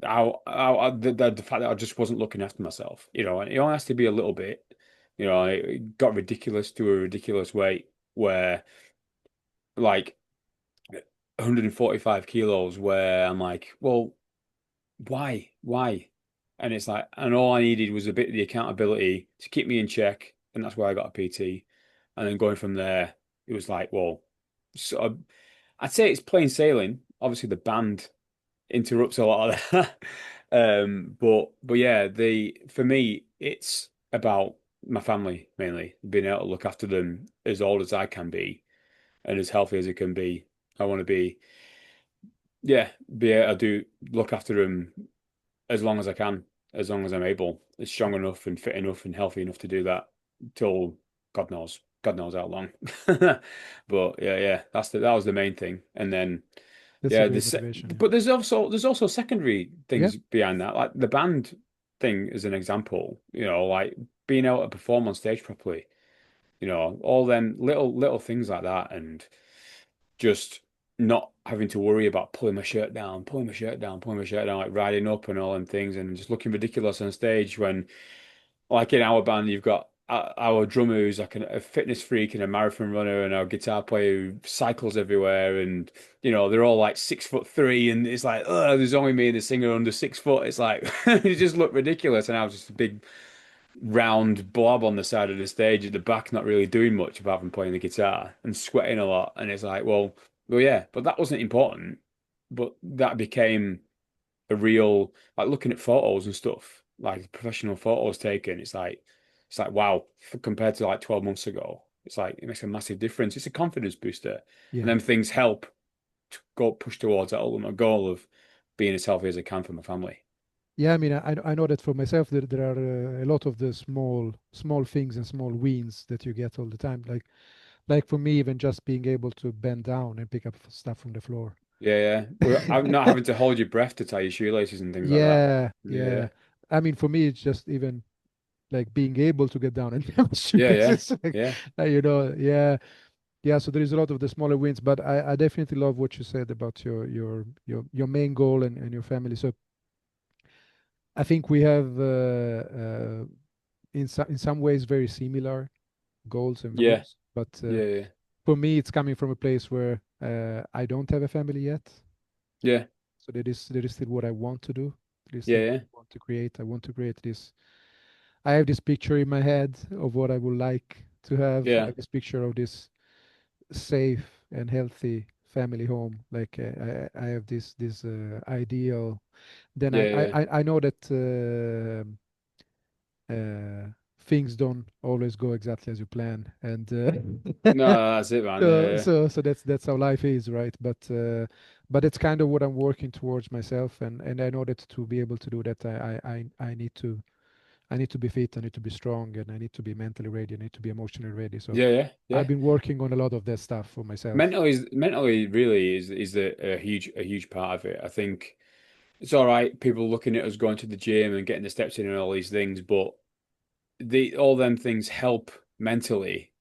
the fact that I just wasn't looking after myself. You know, and it only has to be a little bit. You know, it got ridiculous to a ridiculous weight where like 145 kilos where I'm like, well, why? Why? And it's like, and all I needed was a bit of the accountability to keep me in check. And that's where I got a PT. And then going from there, it was like, well, so I'd say it's plain sailing. Obviously, the band interrupts a lot of that. But yeah, the for me, it's about my family mainly, being able to look after them as old as I can be and as healthy as it can be. I want to be, yeah, be able to do look after them as long as I can, as long as I'm able, it's strong enough and fit enough and healthy enough to do that till God knows how long. But yeah, that was the main thing. And then That's a yeah, great motivation. Yeah. but there's also secondary Yeah. things behind that, like the band thing as an example. Like being able to perform on stage properly. All them little things like that, and just not having to worry about pulling my shirt down, pulling my shirt down, pulling my shirt down, like riding up and all them things, and just looking ridiculous on stage when, like in our band, you've got our drummer who's like a fitness freak and a marathon runner, and our guitar player who cycles everywhere, and they're all like 6'3", and it's like, oh, there's only me and the singer under 6 foot. It's like it just looked ridiculous, and I was just a big round blob on the side of the stage at the back, not really doing much apart from playing the guitar and sweating a lot. And it's like, well, yeah, but that wasn't important. But that became a real, like looking at photos and stuff, like professional photos taken. It's like wow, compared to like 12 months ago, it's like it makes a massive difference. It's a confidence booster, and Yeah. then things help to go push towards that ultimate goal of being as healthy as I can for my family. Yeah, I mean, I know that for myself, there are a lot of the small things and small wins that you get all the time. Like for me, even just being able to bend down and pick up stuff from the floor. Yeah, yeah. I'm not having to hold your breath to tie your shoelaces and things like that. Yeah, Yeah, yeah. I mean, for me, it's just even like being able to get down and yeah, demonstrate. yeah, It's like, yeah, yeah, yeah. So there is a lot of the smaller wins, but I definitely love what you said about your main goal and your family. So I think we have in some ways very similar goals and yeah, values, but yeah, yeah, for me, it's coming from a place where I don't have a family yet. yeah, So there is still what I want to do. There is yeah, still what yeah, I want to create. I want to create this. I have this picture in my head of what I would like to have. I yeah, have this picture of this safe and healthy family home. Like I have this ideal. Then yeah, yeah. I know that things don't always go exactly as you plan, and No, that's it, man. so Yeah, so so that's how life is, right? But it's kind of what I'm working towards myself, and I know that to be able to do that, I need to be fit, I need to be strong, and I need to be mentally ready, I need to be emotionally ready. So yeah, yeah, I've yeah. been working on a lot of that stuff for myself. Mentally really is a huge part of it. I think it's all right, people looking at us going to the gym and getting the steps in and all these things, but all them things help mentally.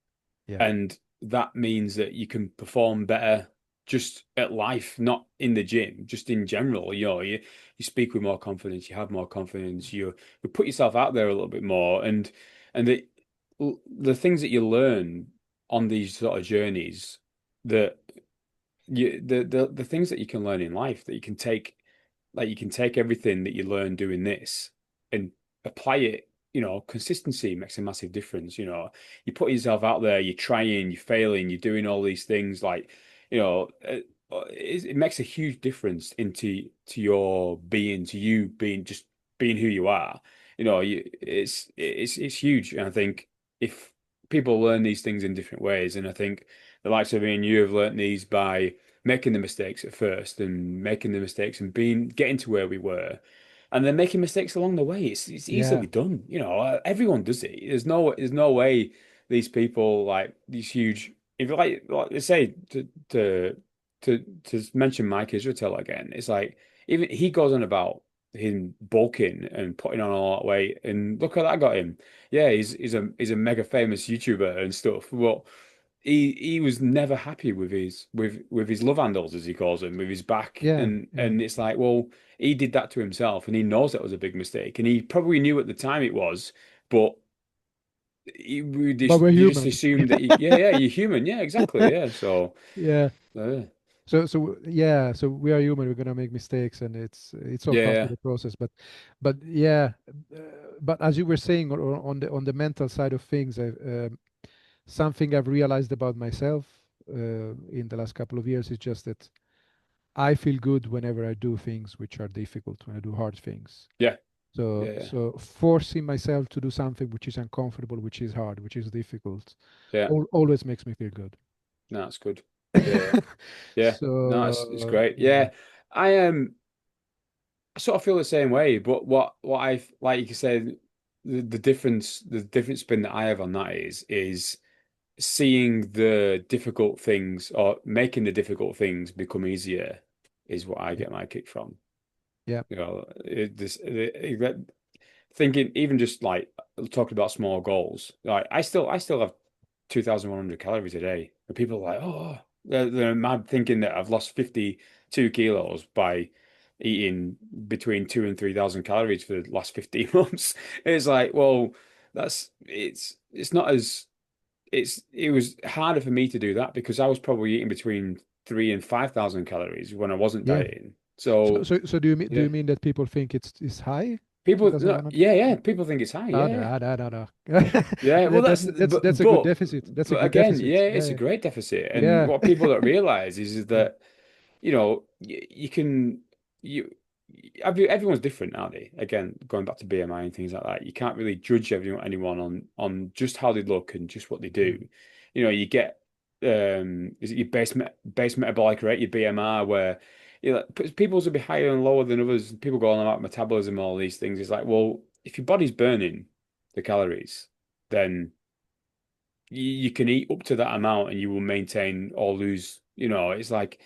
Yeah, And that means that you can perform better just at life, not in the gym, just in general. You speak with more confidence, you have more confidence, you put yourself out there a little bit more, and the things that you learn on these sort of journeys, that the things that you can learn in life, that you can take, like you can take everything that you learn doing this and apply it. Consistency makes a massive difference. You put yourself out there, you're trying, you're failing, you're doing all these things. Like, it makes a huge difference to your being, to you just being who you are. It's huge. And I think if people learn these things in different ways, and I think the likes of me and you have learned these by making the mistakes at first and making the mistakes and getting to where we were, and then making mistakes along the way. It's yeah, easily done. Everyone does it. There's no way these people, like these huge, if like they say, to mention Mike Israetel again, it's like even he goes on about him bulking and putting on a lot of weight, and look how that got him. Yeah, he's a mega famous YouTuber and stuff. But he was never happy with his love handles, as he calls them, with his back, yeah, and yeah. and it's like, well, he did that to himself, and he knows that was a big mistake, and he probably knew at the time it was, but we But just we're you just human. assume that yeah, you're human, yeah, exactly, yeah, so Yeah. uh, Yeah, so we are human. We're gonna make mistakes, and it's all yeah, part of yeah, the process. But yeah, uh, but as you were saying, on the mental side of things, something I've realized about myself in the last couple of years is just that I feel good whenever I do things which are difficult, when I do hard things. yeah, So yeah, yeah, so forcing myself to do something which is uncomfortable, which is hard, which is difficult, yeah. always makes me feel good. No, that's good. Yeah, yeah, no, it's So great. yeah. Yeah, I am. sort of feel the same way, but what I like you said, the difference spin that I have on that is seeing the difficult things or making the difficult things become easier is what I Yeah. get my kick from. Yeah. You know, thinking even just like talking about small goals. Like I still have 2,100 calories a day, and people are like, oh, they're mad thinking that I've lost 52 kilos by eating between 2 and 3,000 calories for the last 15 months. It's like, well, it's not as it was harder for me to do that because I was probably eating between 3 and 5,000 calories when I wasn't Yeah. dieting. So, So so do you mean, do yeah, you mean that people think it's high, people, no, 2,100? yeah, yeah, people think it's high, No, yeah. no, no, no, no. Yeah, well, That's a good but deficit. That's a but good again, deficit. yeah, Yeah, it's a yeah, great deficit. And yeah, what people don't realize is yeah. that you can you everyone's different, aren't they? Again, going back to BMI and things like that, you can't really judge anyone on just how they look and just what they Yeah. do. You get is it your base metabolic rate, your BMI, where people's will be higher and lower than others. People go on about metabolism, all these things. It's like, well, if your body's burning the calories, then you can eat up to that amount and you will maintain or lose. It's like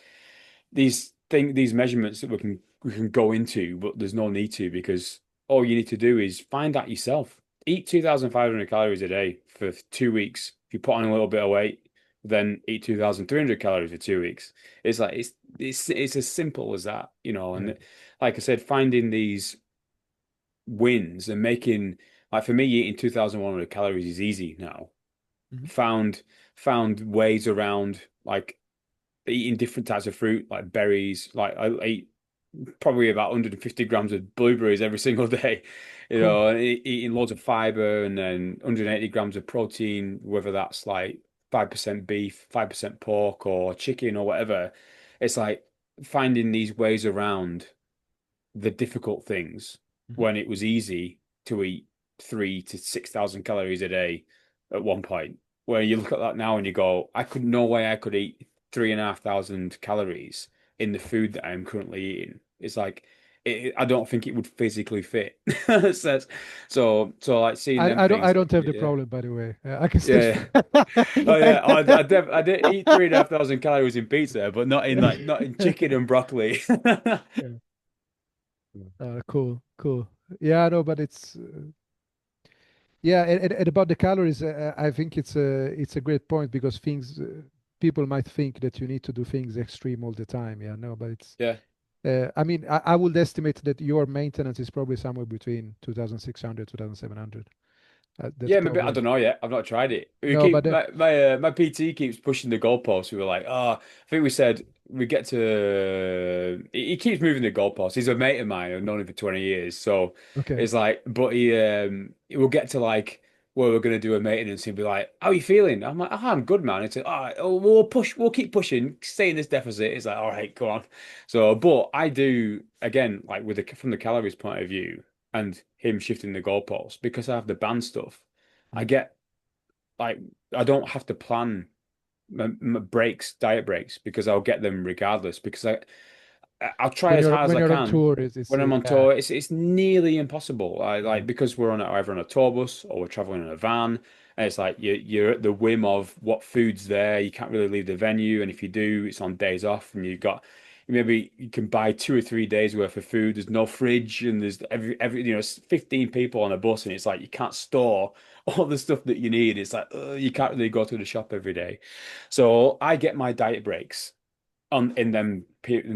these measurements that we can go into, but there's no need to because all you need to do is find out yourself. Eat 2,500 calories a day for 2 weeks. If you put on a little bit of weight, then eat 2,300 calories for 2 weeks. It's like it's as simple as that, Yeah. and like I said, finding these wins and making like for me eating 2,100 calories is easy now. Mhm. Found ways around like eating different types of fruit, like berries. Like I eat probably about 150 grams of blueberries every single day, Cool. and eating loads of fiber and then 180 grams of protein, whether that's like 5% beef, 5% pork or chicken or whatever. It's like finding these ways around the difficult things Mhm. when it was easy to eat 3 to 6,000 calories a day at one point. Where you look at that now and you go, no way I could eat 3,500 calories in the food that I'm currently eating. It's like I don't think it would physically fit. So like seeing them I things, don't have the yeah, problem, by the way. I can still. yeah. Oh yeah, I did eat 3,500 calories in pizza, but not in chicken and broccoli. Yeah. Cool, cool. Yeah, no, but it's yeah, and about the calories, I think it's a great point because things people might think that you need to do things extreme all the time. Yeah, no, but it's Yeah. I mean, I would estimate that your maintenance is probably somewhere between 2,600, 2,700. That's Yeah, maybe I probably don't know yet. I've not tried it. We no, keep but my PT keeps pushing the goalposts. We were like, I think we said we get to. He keeps moving the goalposts. He's a mate of mine. I've known him for 20 years. So okay. it's like, but he will get to like where we're gonna do a maintenance. He'll be like, "How are you feeling?" I'm like, "Oh, I'm good, man." It's like, "All right, oh, we'll keep pushing, stay in this deficit." It's like, "All right, go on." So, but I do again, like from the calories point of view, and him shifting the goalposts because I have the band stuff. I Mm. get like I don't have to plan my breaks, diet breaks, because I'll get them regardless. Because I'll try as hard as When I you're on can. tour, it's When I'm on yeah, tour, it's nearly impossible. I yeah, like because we're either on a tour bus or we're traveling in a van, and it's like you're at the whim of what food's there. You can't really leave the venue, and if you do, it's on days off, and maybe you can buy 2 or 3 days worth of food. There's no fridge, and there's it's 15 people on a bus, and it's like you can't store all the stuff that you need. It's like you can't really go to the shop every day. So I get my diet breaks on in them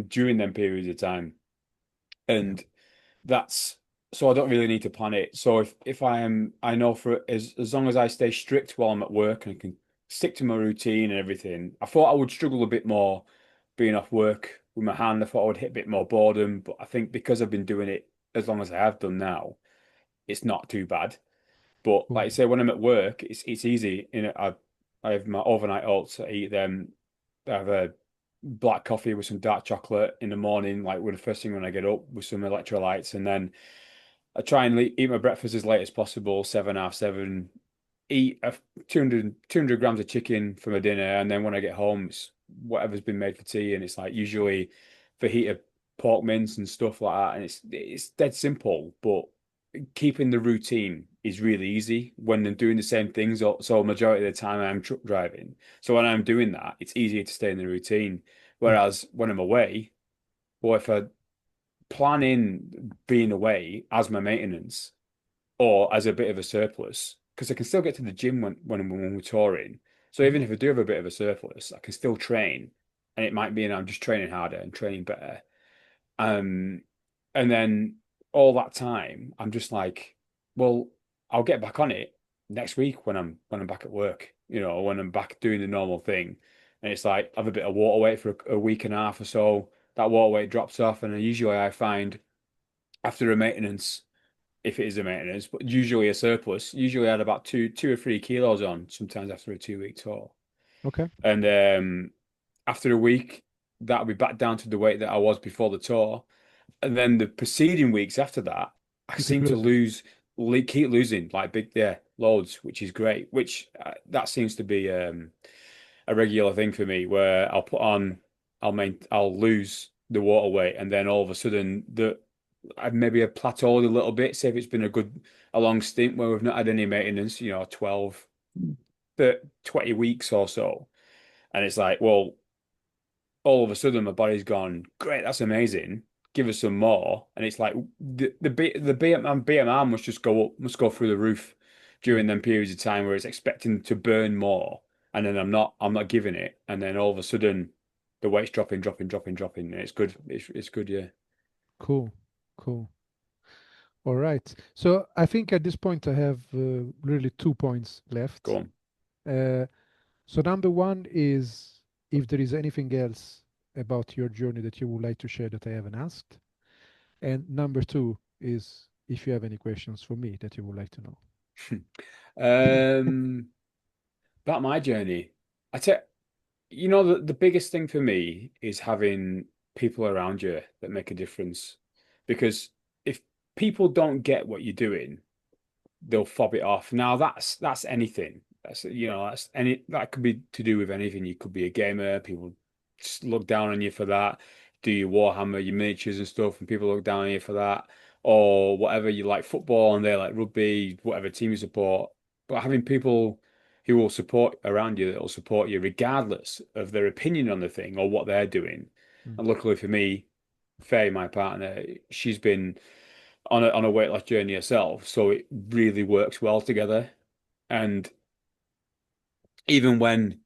during them periods of time, yeah. and that's so I don't really need to plan it. So if I know for as long as I stay strict while I'm at work and can stick to my routine and everything. I thought I would struggle a bit more being off work with my hand. I thought I would hit a bit more boredom, but I think because I've been doing it as long as I have done now, it's not too bad. But like Cool. I say, when I'm at work, it's easy. I have my overnight oats. I eat them. I have a black coffee with some dark chocolate in the morning, like with the first thing when I get up with some electrolytes, and then I try and eat my breakfast as late as possible, seven, half seven. Eat 200 grams of chicken for my dinner, and then when I get home, it's whatever's been made for tea, and it's like usually fajita pork mince and stuff like that, and it's dead simple, but keeping the routine is really easy when I'm doing the same things. So majority of the time I'm truck driving. So when I'm doing that, it's easier to stay in the routine. Yeah. Whereas when I'm away, or if I plan in being away as my maintenance or as a bit of a surplus, because I can still get to the gym when we're touring. So Mhm. even if I do have a bit of a surplus, I can still train, and it might mean I'm just training harder and training better. Um, and then all that time, I'm just like, well, I'll get back on it next week when I'm back at work, when I'm back doing the normal thing. And it's like I have a bit of water weight for a week and a half or so. That water weight drops off, and then usually I find after a maintenance, if it is a maintenance, but usually a surplus, usually I had about two or 3 kilos on, sometimes after a 2 week tour. Okay. And after a week, that'll be back down to the weight that I was before the tour. And then the preceding weeks after that, I You keep seem to losing. keep losing like big, yeah, loads, which is great. Which that seems to be a regular thing for me, where I'll lose the water weight, and then all of a sudden I've maybe have plateaued a little bit. Say if it's been a long stint where we've not had any maintenance, 12, 20 weeks or so, and it's like, well, all of a sudden my body's gone, great, that's amazing. Give us some more. And it's like the BMR must go through the roof Yeah. during them periods of time where it's expecting to burn more. And then I'm not giving it. And then all of a sudden the weight's dropping, dropping, dropping, dropping. And it's good. It's good, yeah. Cool. Cool. All right. So I think at this point I have really 2 points Go left. on. Uh, so number one is if there is anything else about your journey that you would like to share that I haven't asked. And number two is if you have any questions for me that you would like to know. Um about my journey. I tell the biggest thing for me is having people around you that make a difference. Because if people don't get what you're doing, they'll fob it off. Now that's anything. That could be to do with anything. You could be a gamer, people just look down on you for that. Do your Warhammer, your miniatures and stuff, and people look down on you for that. Or whatever, you like football and they like rugby, whatever team you support. But having people who will support around you, that will support you regardless of their opinion on the thing or what they're doing. Mm. And luckily for me, Faye, my partner, she's been on a weight loss journey herself, so it really works well together. And even when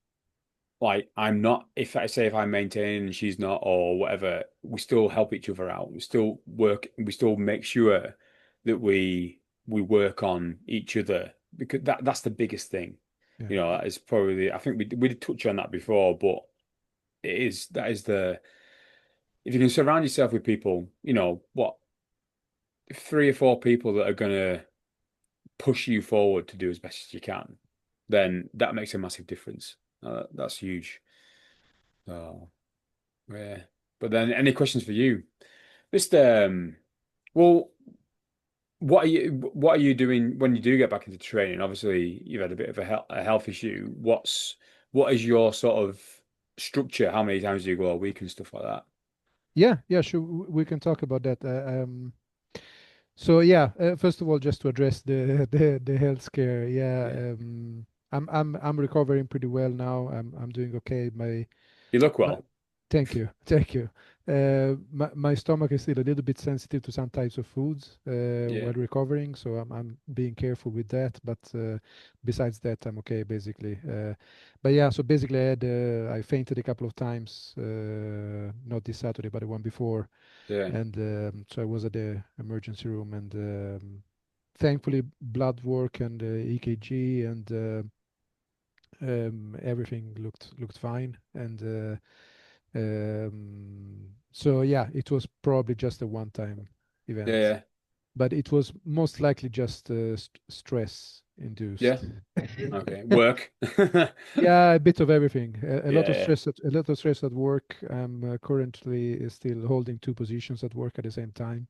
like I'm not, if I'm maintaining and she's not or whatever, we still help each other out. We still make sure that we work on each other because that's the biggest thing. Yeah. That is probably I think we did touch on that before, but that is the if you can surround yourself with people, what 3 or 4 people that are gonna push you forward to do as best as you can, then that makes a massive difference. That's huge. Oh, yeah. But then, any questions for you? Just well, what are you doing when you do get back into training? Obviously, you've had a bit of a health issue. What is your sort of structure? How many times do you go a week and stuff like that? Yeah, yeah, sure. We can talk about that. So yeah, first of all, just to address the the health scare. Yeah. Yeah, I'm recovering pretty well now. I'm doing okay. You look My well. Thank you, thank you. My stomach is still a little bit sensitive to some types of foods Yeah. while recovering, so I'm being careful with that. But besides that, I'm okay basically. But yeah, so basically, I fainted a couple of times, not this Saturday, but the one before, Yeah. and so I was at the emergency room, and thankfully blood work and EKG and everything looked fine, and so yeah, it was probably just a one-time event, Yeah. but it was most likely just stress Yeah. induced. Okay. Work. Yeah, a bit of everything. A lot of Yeah. stress a lot of stress at work. I'm currently still holding two positions at work at the same time.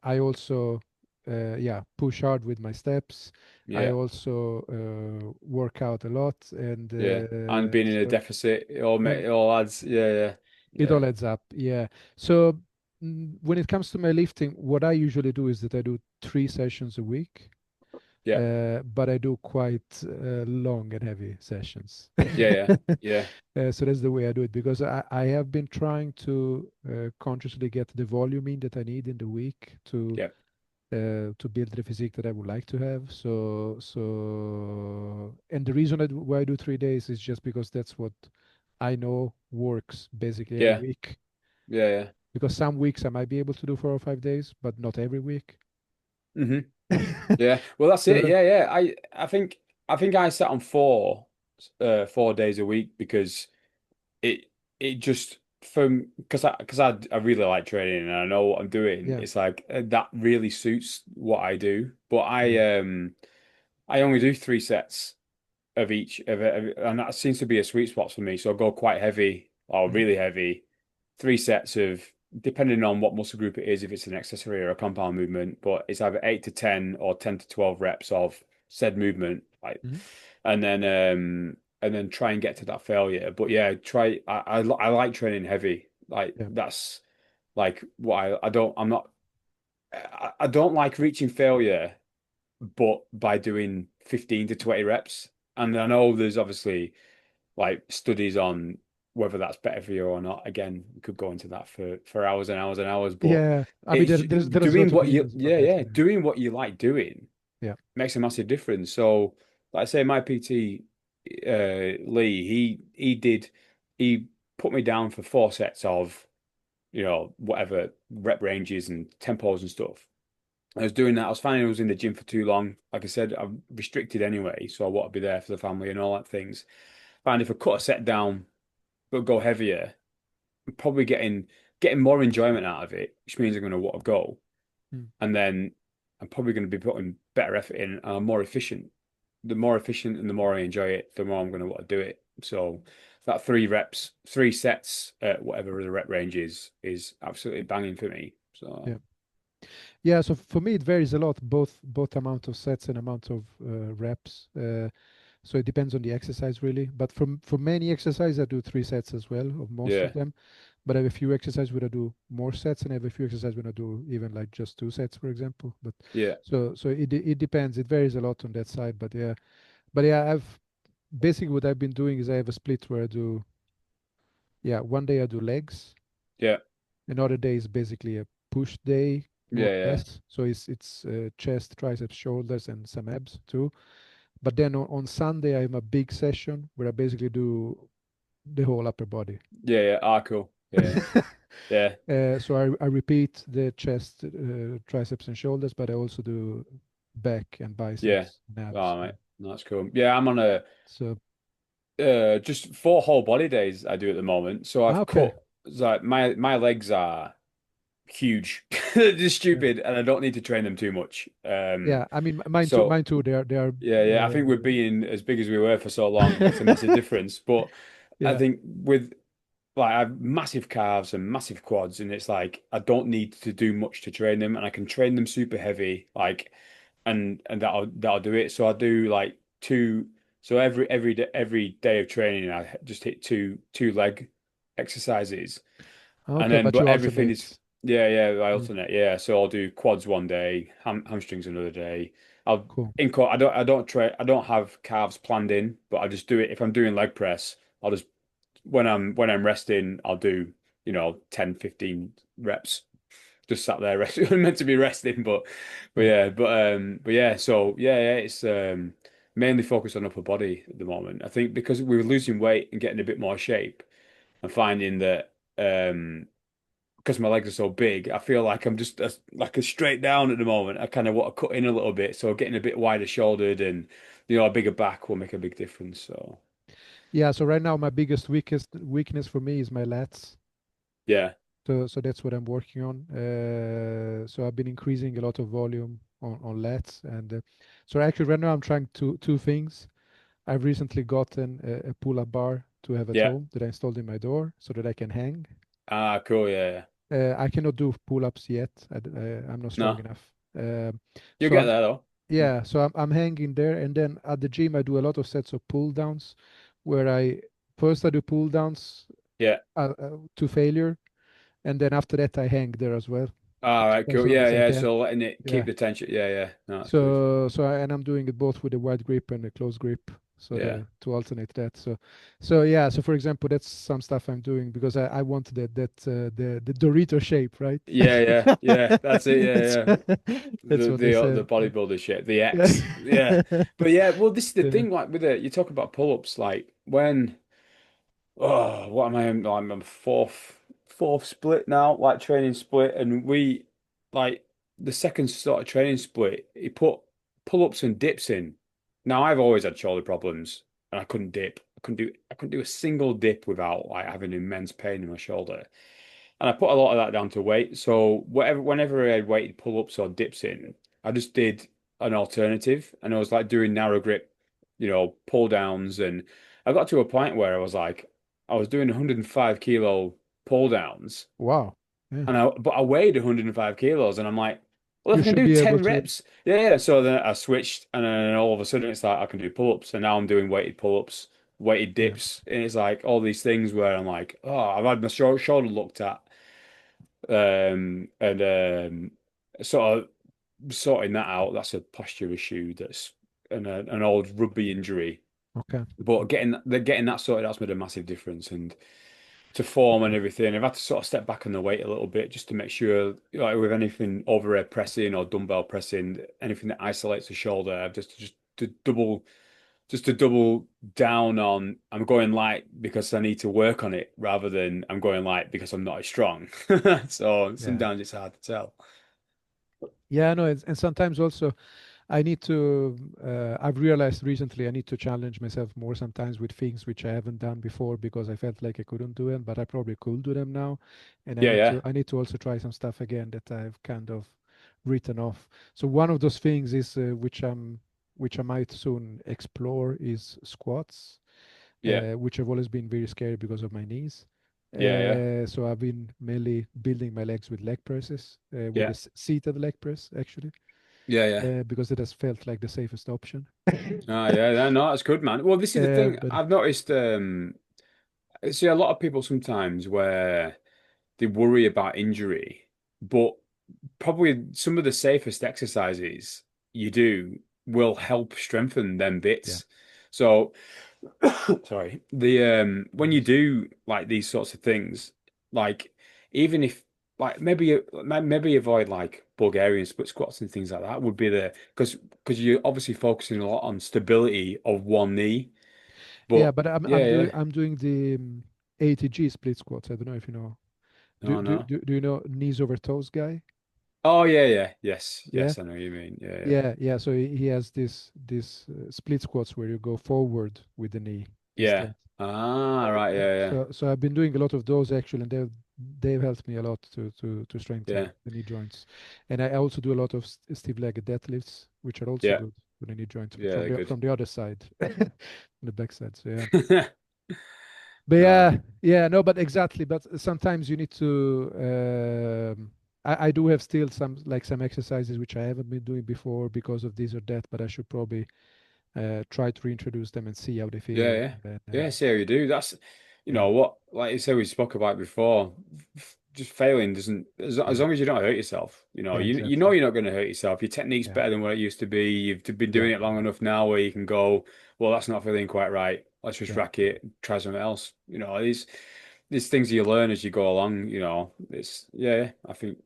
I also, yeah, push hard with my steps. I Yeah. also work out a lot, and Yeah. And being in a so deficit, it all and it all adds. Yeah. Yeah. It all Yeah, adds up. Yeah. So when it comes to my lifting, what I usually do is that I do 3 sessions a week, yeah, but I do quite long and heavy sessions. yeah, yeah, yeah, So that's the way I do it because I have been trying to consciously get the volume in that I need in the week yeah, to build the physique that I would like to have. And the reason why I do 3 days is just because that's what I know works basically every yeah, week. yeah, yeah. Because some weeks I might be able to do 4 or 5 days, but not every week. Hmm. Yeah. Well, that's it. So Yeah, yeah. I think I sat on 4 days a week because it it just from because I really like training and I know what I'm doing. yeah, It's like that really suits what I do. But yeah, I only do 3 sets of each and that seems to be a sweet spot for me. So I go quite heavy or mhm, really heavy, 3 sets of depending on what muscle group it is, if it's an accessory or a compound movement, but it's either 8 to 10 or 10 to 12 reps of said movement, like, mhm, and then try and get to that failure. But yeah, try. I like training heavy. Like yeah, that's like what I don't. I'm not. I don't like reaching failure but by doing 15 to 20 reps. And I know there's obviously like studies on whether that's better for you or not. Again, we could go into that for hours and hours and hours, but yeah. I mean, it's there's a lot doing of what you, opinions about yeah, that. yeah, doing what you like doing Yeah, makes a massive difference. So, like I say, my PT, Lee, he put me down for 4 sets of, whatever rep ranges and tempos and stuff. I was doing that. I was finding I was in the gym for too long. Like I said, I'm restricted anyway, so I want to be there for the family and all that things. Find if I cut a set down but go heavier, I'm probably getting more enjoyment out of it, which means I'm going to want to go, mm, and then I'm probably going to be putting better effort in, and I'm more efficient. The more efficient and the more I enjoy it, the more I'm going to want to do it. So that 3 reps, 3 sets at whatever the rep range is absolutely banging for me. yeah, So yeah. So for me, it varies a lot, both amount of sets and amount of reps. So it depends on the exercise really. But for many exercises, I do 3 sets as well, of most of yeah, them. But I have a few exercises where I do more sets, and I have a few exercises when I do even like just 2 sets, for example. But yeah, so it depends. It varies a lot on that side. But yeah, I've basically what I've been doing is I have a split where I do, yeah, one day I do legs, yeah, another day is basically a push day, more yeah, or yeah. less. So it's chest, triceps, shoulders, and some abs too. But then on Sunday I have a big session where I basically do the whole upper body. Yeah, yeah. Ah, cool. Yeah, yeah, So I repeat the chest, triceps, and shoulders, but I also do back and yeah. biceps and abs. Oh, Yeah. mate, no, that's cool. Yeah, I'm on a So just 4 whole body days I do at the moment. So I've okay, cut like my legs are huge, they're just yeah, stupid, and I don't need to train them too much. yeah. I mean, mine too. So Mine too. They are. yeah, yeah. I think with being as big as we were for so long makes a massive difference. But I Yeah. think with like I have massive calves and massive quads, and it's like I don't need to do much to train them, and I can train them super heavy, like, and that'll do it. So I do like two. So every day of training, I just hit two leg exercises, and Okay, then but but you everything is alternate. yeah, yeah. I Mm, alternate, yeah. So I'll do quads one day, hamstrings another day. I'll cool. I don't have calves planned in, but I just do it if I'm doing leg press. I'll just when I'm resting, I'll do, 10, 15 reps. Just sat there resting. I'm meant to be resting, but Yeah. yeah, but yeah, so yeah, yeah, it's mainly focused on upper body at the moment. I think because we were losing weight and getting a bit more shape and finding that because my legs are so big, I feel like I'm just like a straight down at the moment. I kind of want to cut in a little bit, so getting a bit wider shouldered and a bigger back will make a big difference. So Yeah. So right now, my biggest weakness for me is my lats. yeah, So that's what I'm working on. So I've been increasing a lot of volume on lats, and so actually right now I'm trying two things. I've recently gotten a pull-up bar to have at yeah, home that I installed in my door so that I can hang. ah, cool, yeah, yeah. I cannot do pull-ups yet. I'm not strong No, enough. you'll So get I'm there though. Yeah, so I'm hanging there, and then at the gym I do a lot of sets of pull downs, where I first I do pull downs. Yeah. to failure, and then after that I hang there as well All right, as cool. long Yeah, as I yeah. can. So letting it keep Yeah. the tension. Yeah, yeah. No, that's good. And I'm doing it both with a wide grip and a close grip, so Yeah. to alternate that. So yeah. So for example, that's some stuff I'm doing because I want the Dorito shape, right? Yeah, yeah, yeah. That's it. Yeah, That's yeah. that's what they The said. bodybuilder shit, the Yeah. X. Yeah. But yeah, well, this is the Yeah. thing, like with it, you talk about pull-ups, like when what am I in? I'm on fourth split now, like training split, and we like the second sort of training split, he put pull-ups and dips in. Now I've always had shoulder problems and I couldn't dip. I couldn't do a single dip without like having immense pain in my shoulder. And I put a lot of that down to weight. So whenever I had weighted pull-ups or dips in, I just did an alternative, and I was like doing narrow grip, pull downs, and I got to a point where I was doing 105 kilo pull downs, Wow. Yeah. but I weighed 105 kilos, and I'm like, well, if You I can should do be able 10 to. reps, yeah, yeah. So then I switched, and then all of a sudden it's like I can do pull-ups, and now I'm doing weighted pull-ups, weighted Yeah. dips, and it's like all these things where I'm like, oh, I've had my shoulder looked at, and sort of sorting that out. That's a posture issue. That's an old rugby injury. Okay. But getting that sorted out's made a massive difference, and to form and everything. I've had to sort of step back on the weight a little bit just to make sure, like with anything overhead pressing or dumbbell pressing, anything that isolates the shoulder, I've just to double down on I'm going light because I need to work on it rather than I'm going light because I'm not as strong. So Yeah. sometimes it's hard to tell. Yeah, no, and sometimes also I need to, I've realized recently I need to challenge myself more sometimes with things which I haven't done before because I felt like I couldn't do them, but I probably could do them now. And Yeah, yeah, I need to also try some stuff again that I've kind of written off. So one of those things is, which I might soon explore is squats, yeah, which have always been very scary because of my knees. yeah, yeah, So I've been mainly building my legs with leg presses, with yeah, the seated leg press actually, yeah, yeah. because it has felt like the safest option. Ah, yeah, yeah, no, that's good, man. Well, this is the thing But I've noticed. I see a lot of people sometimes where they worry about injury, but probably some of the safest exercises you do will help strengthen them yeah, bits. So, sorry, the no when you worries. do like these sorts of things, like even if like maybe avoid like Bulgarian split squats and things like that would be the because you're obviously focusing a lot on stability of one knee, Yeah, but but yeah, yeah, I'm doing the ATG split squats. I don't know if you know. no, no. Do you know knees over toes guy? Oh yeah, yeah, yes, Yeah, yes, I know what you mean. Yeah, yeah, yeah. So he has this split squats where you go forward with the knee yeah. instead. Ah, right, yeah, So I've been doing a lot of those actually, and they've helped me a lot to yeah, strengthen the knee joints. And I also do a lot of stiff-legged deadlifts, which are also yeah, good for the knee joints yeah, they're good. from the other side, from the back side. So yeah. But No, yeah, no, but exactly. But sometimes you need to. I do have still some exercises which I haven't been doing before because of this or that, but I should probably try to reintroduce them and see how they yeah, feel. yeah, And yeah. See how you do. That's, yeah, what, like you said, we spoke about before. Just failing doesn't, as yeah, long as you don't hurt yourself. yeah, You know exactly. you're not going to hurt yourself. Your technique's Yeah, better than what it used to be. You've been yeah, doing it long enough now where you can go, well, that's not feeling quite right. Let's just yeah. rack it, try something else. These things you learn as you go along. It's yeah. I think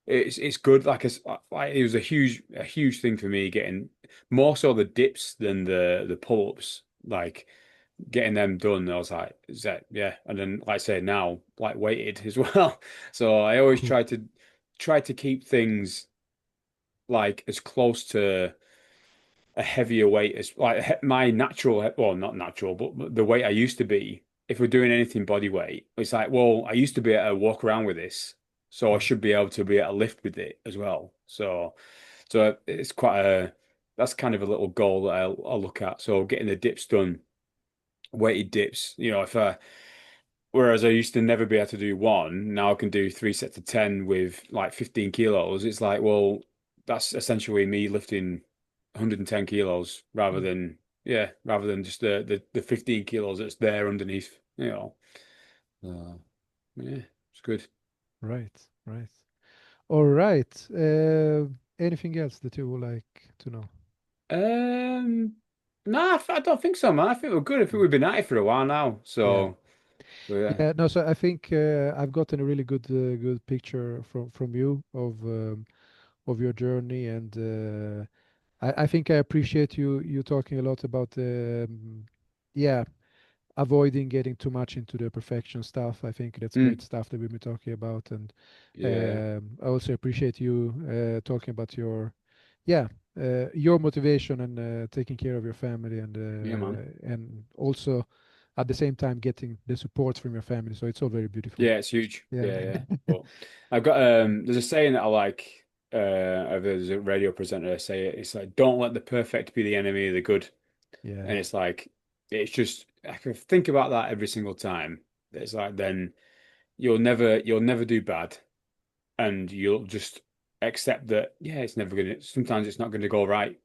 it's good. Like it was a huge thing for me getting more so the dips than the pull ups. Like getting them done, I was like, is that yeah? And then like I say now, like weighted as well. So I always Cool. try to keep things like as close to a heavier weight as like my natural, well, not natural, but the weight I used to be. If we're doing anything body weight, it's like, well, I used to be able to walk around with this, so I Mm. should be able to be able to lift with it as well. So it's quite a that's kind of a little goal that I'll look at. So getting the dips done, weighted dips. If whereas I used to never be able to do one, now I can do three sets of 10 with like 15 kilos. It's like, well, that's essentially me lifting 110 kilos Mm. rather than just the 15 kilos that's there underneath. Uh, yeah, it's good. Right, right. All right. Anything else that you would like to know? Um, no, I don't think so, man. I think we're good. I think Mm. we've been at it for a while now. Yeah. So, yeah. Yeah, no, so I think I've gotten a really good picture from you of your journey, and I think I appreciate you talking a lot about yeah, avoiding getting too much into the perfection stuff. I think that's great Mm, stuff that we've been talking about, and yeah. I also appreciate you talking about yeah, your motivation and taking care of your family, Yeah, man. and also at the same time getting the support from your family. So it's all very beautiful. Yeah, it's huge. Yeah, Yeah, yeah. But I've got there's a saying that I like there's a radio presenter say it. It's like don't let the perfect be the enemy of the good. And yeah, it's like it's just I can think about that every single time. It's like then you'll never do bad and you'll just accept that yeah, it's never gonna sometimes it's not gonna go right.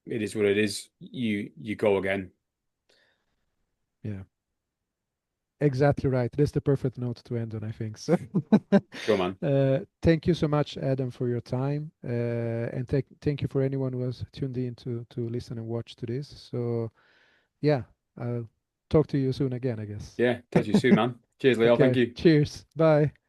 It is what it is. You go again. yeah. Exactly right. That's the perfect note to end on, I think. So, Sure, man. thank you so much, Adam, for your time, and thank you for anyone who has tuned in to listen and watch to this. So, yeah, I'll talk to you soon again, I guess. Yeah, talk to you soon, man. Cheers, Leo. Thank Okay. you. Cheers. Bye.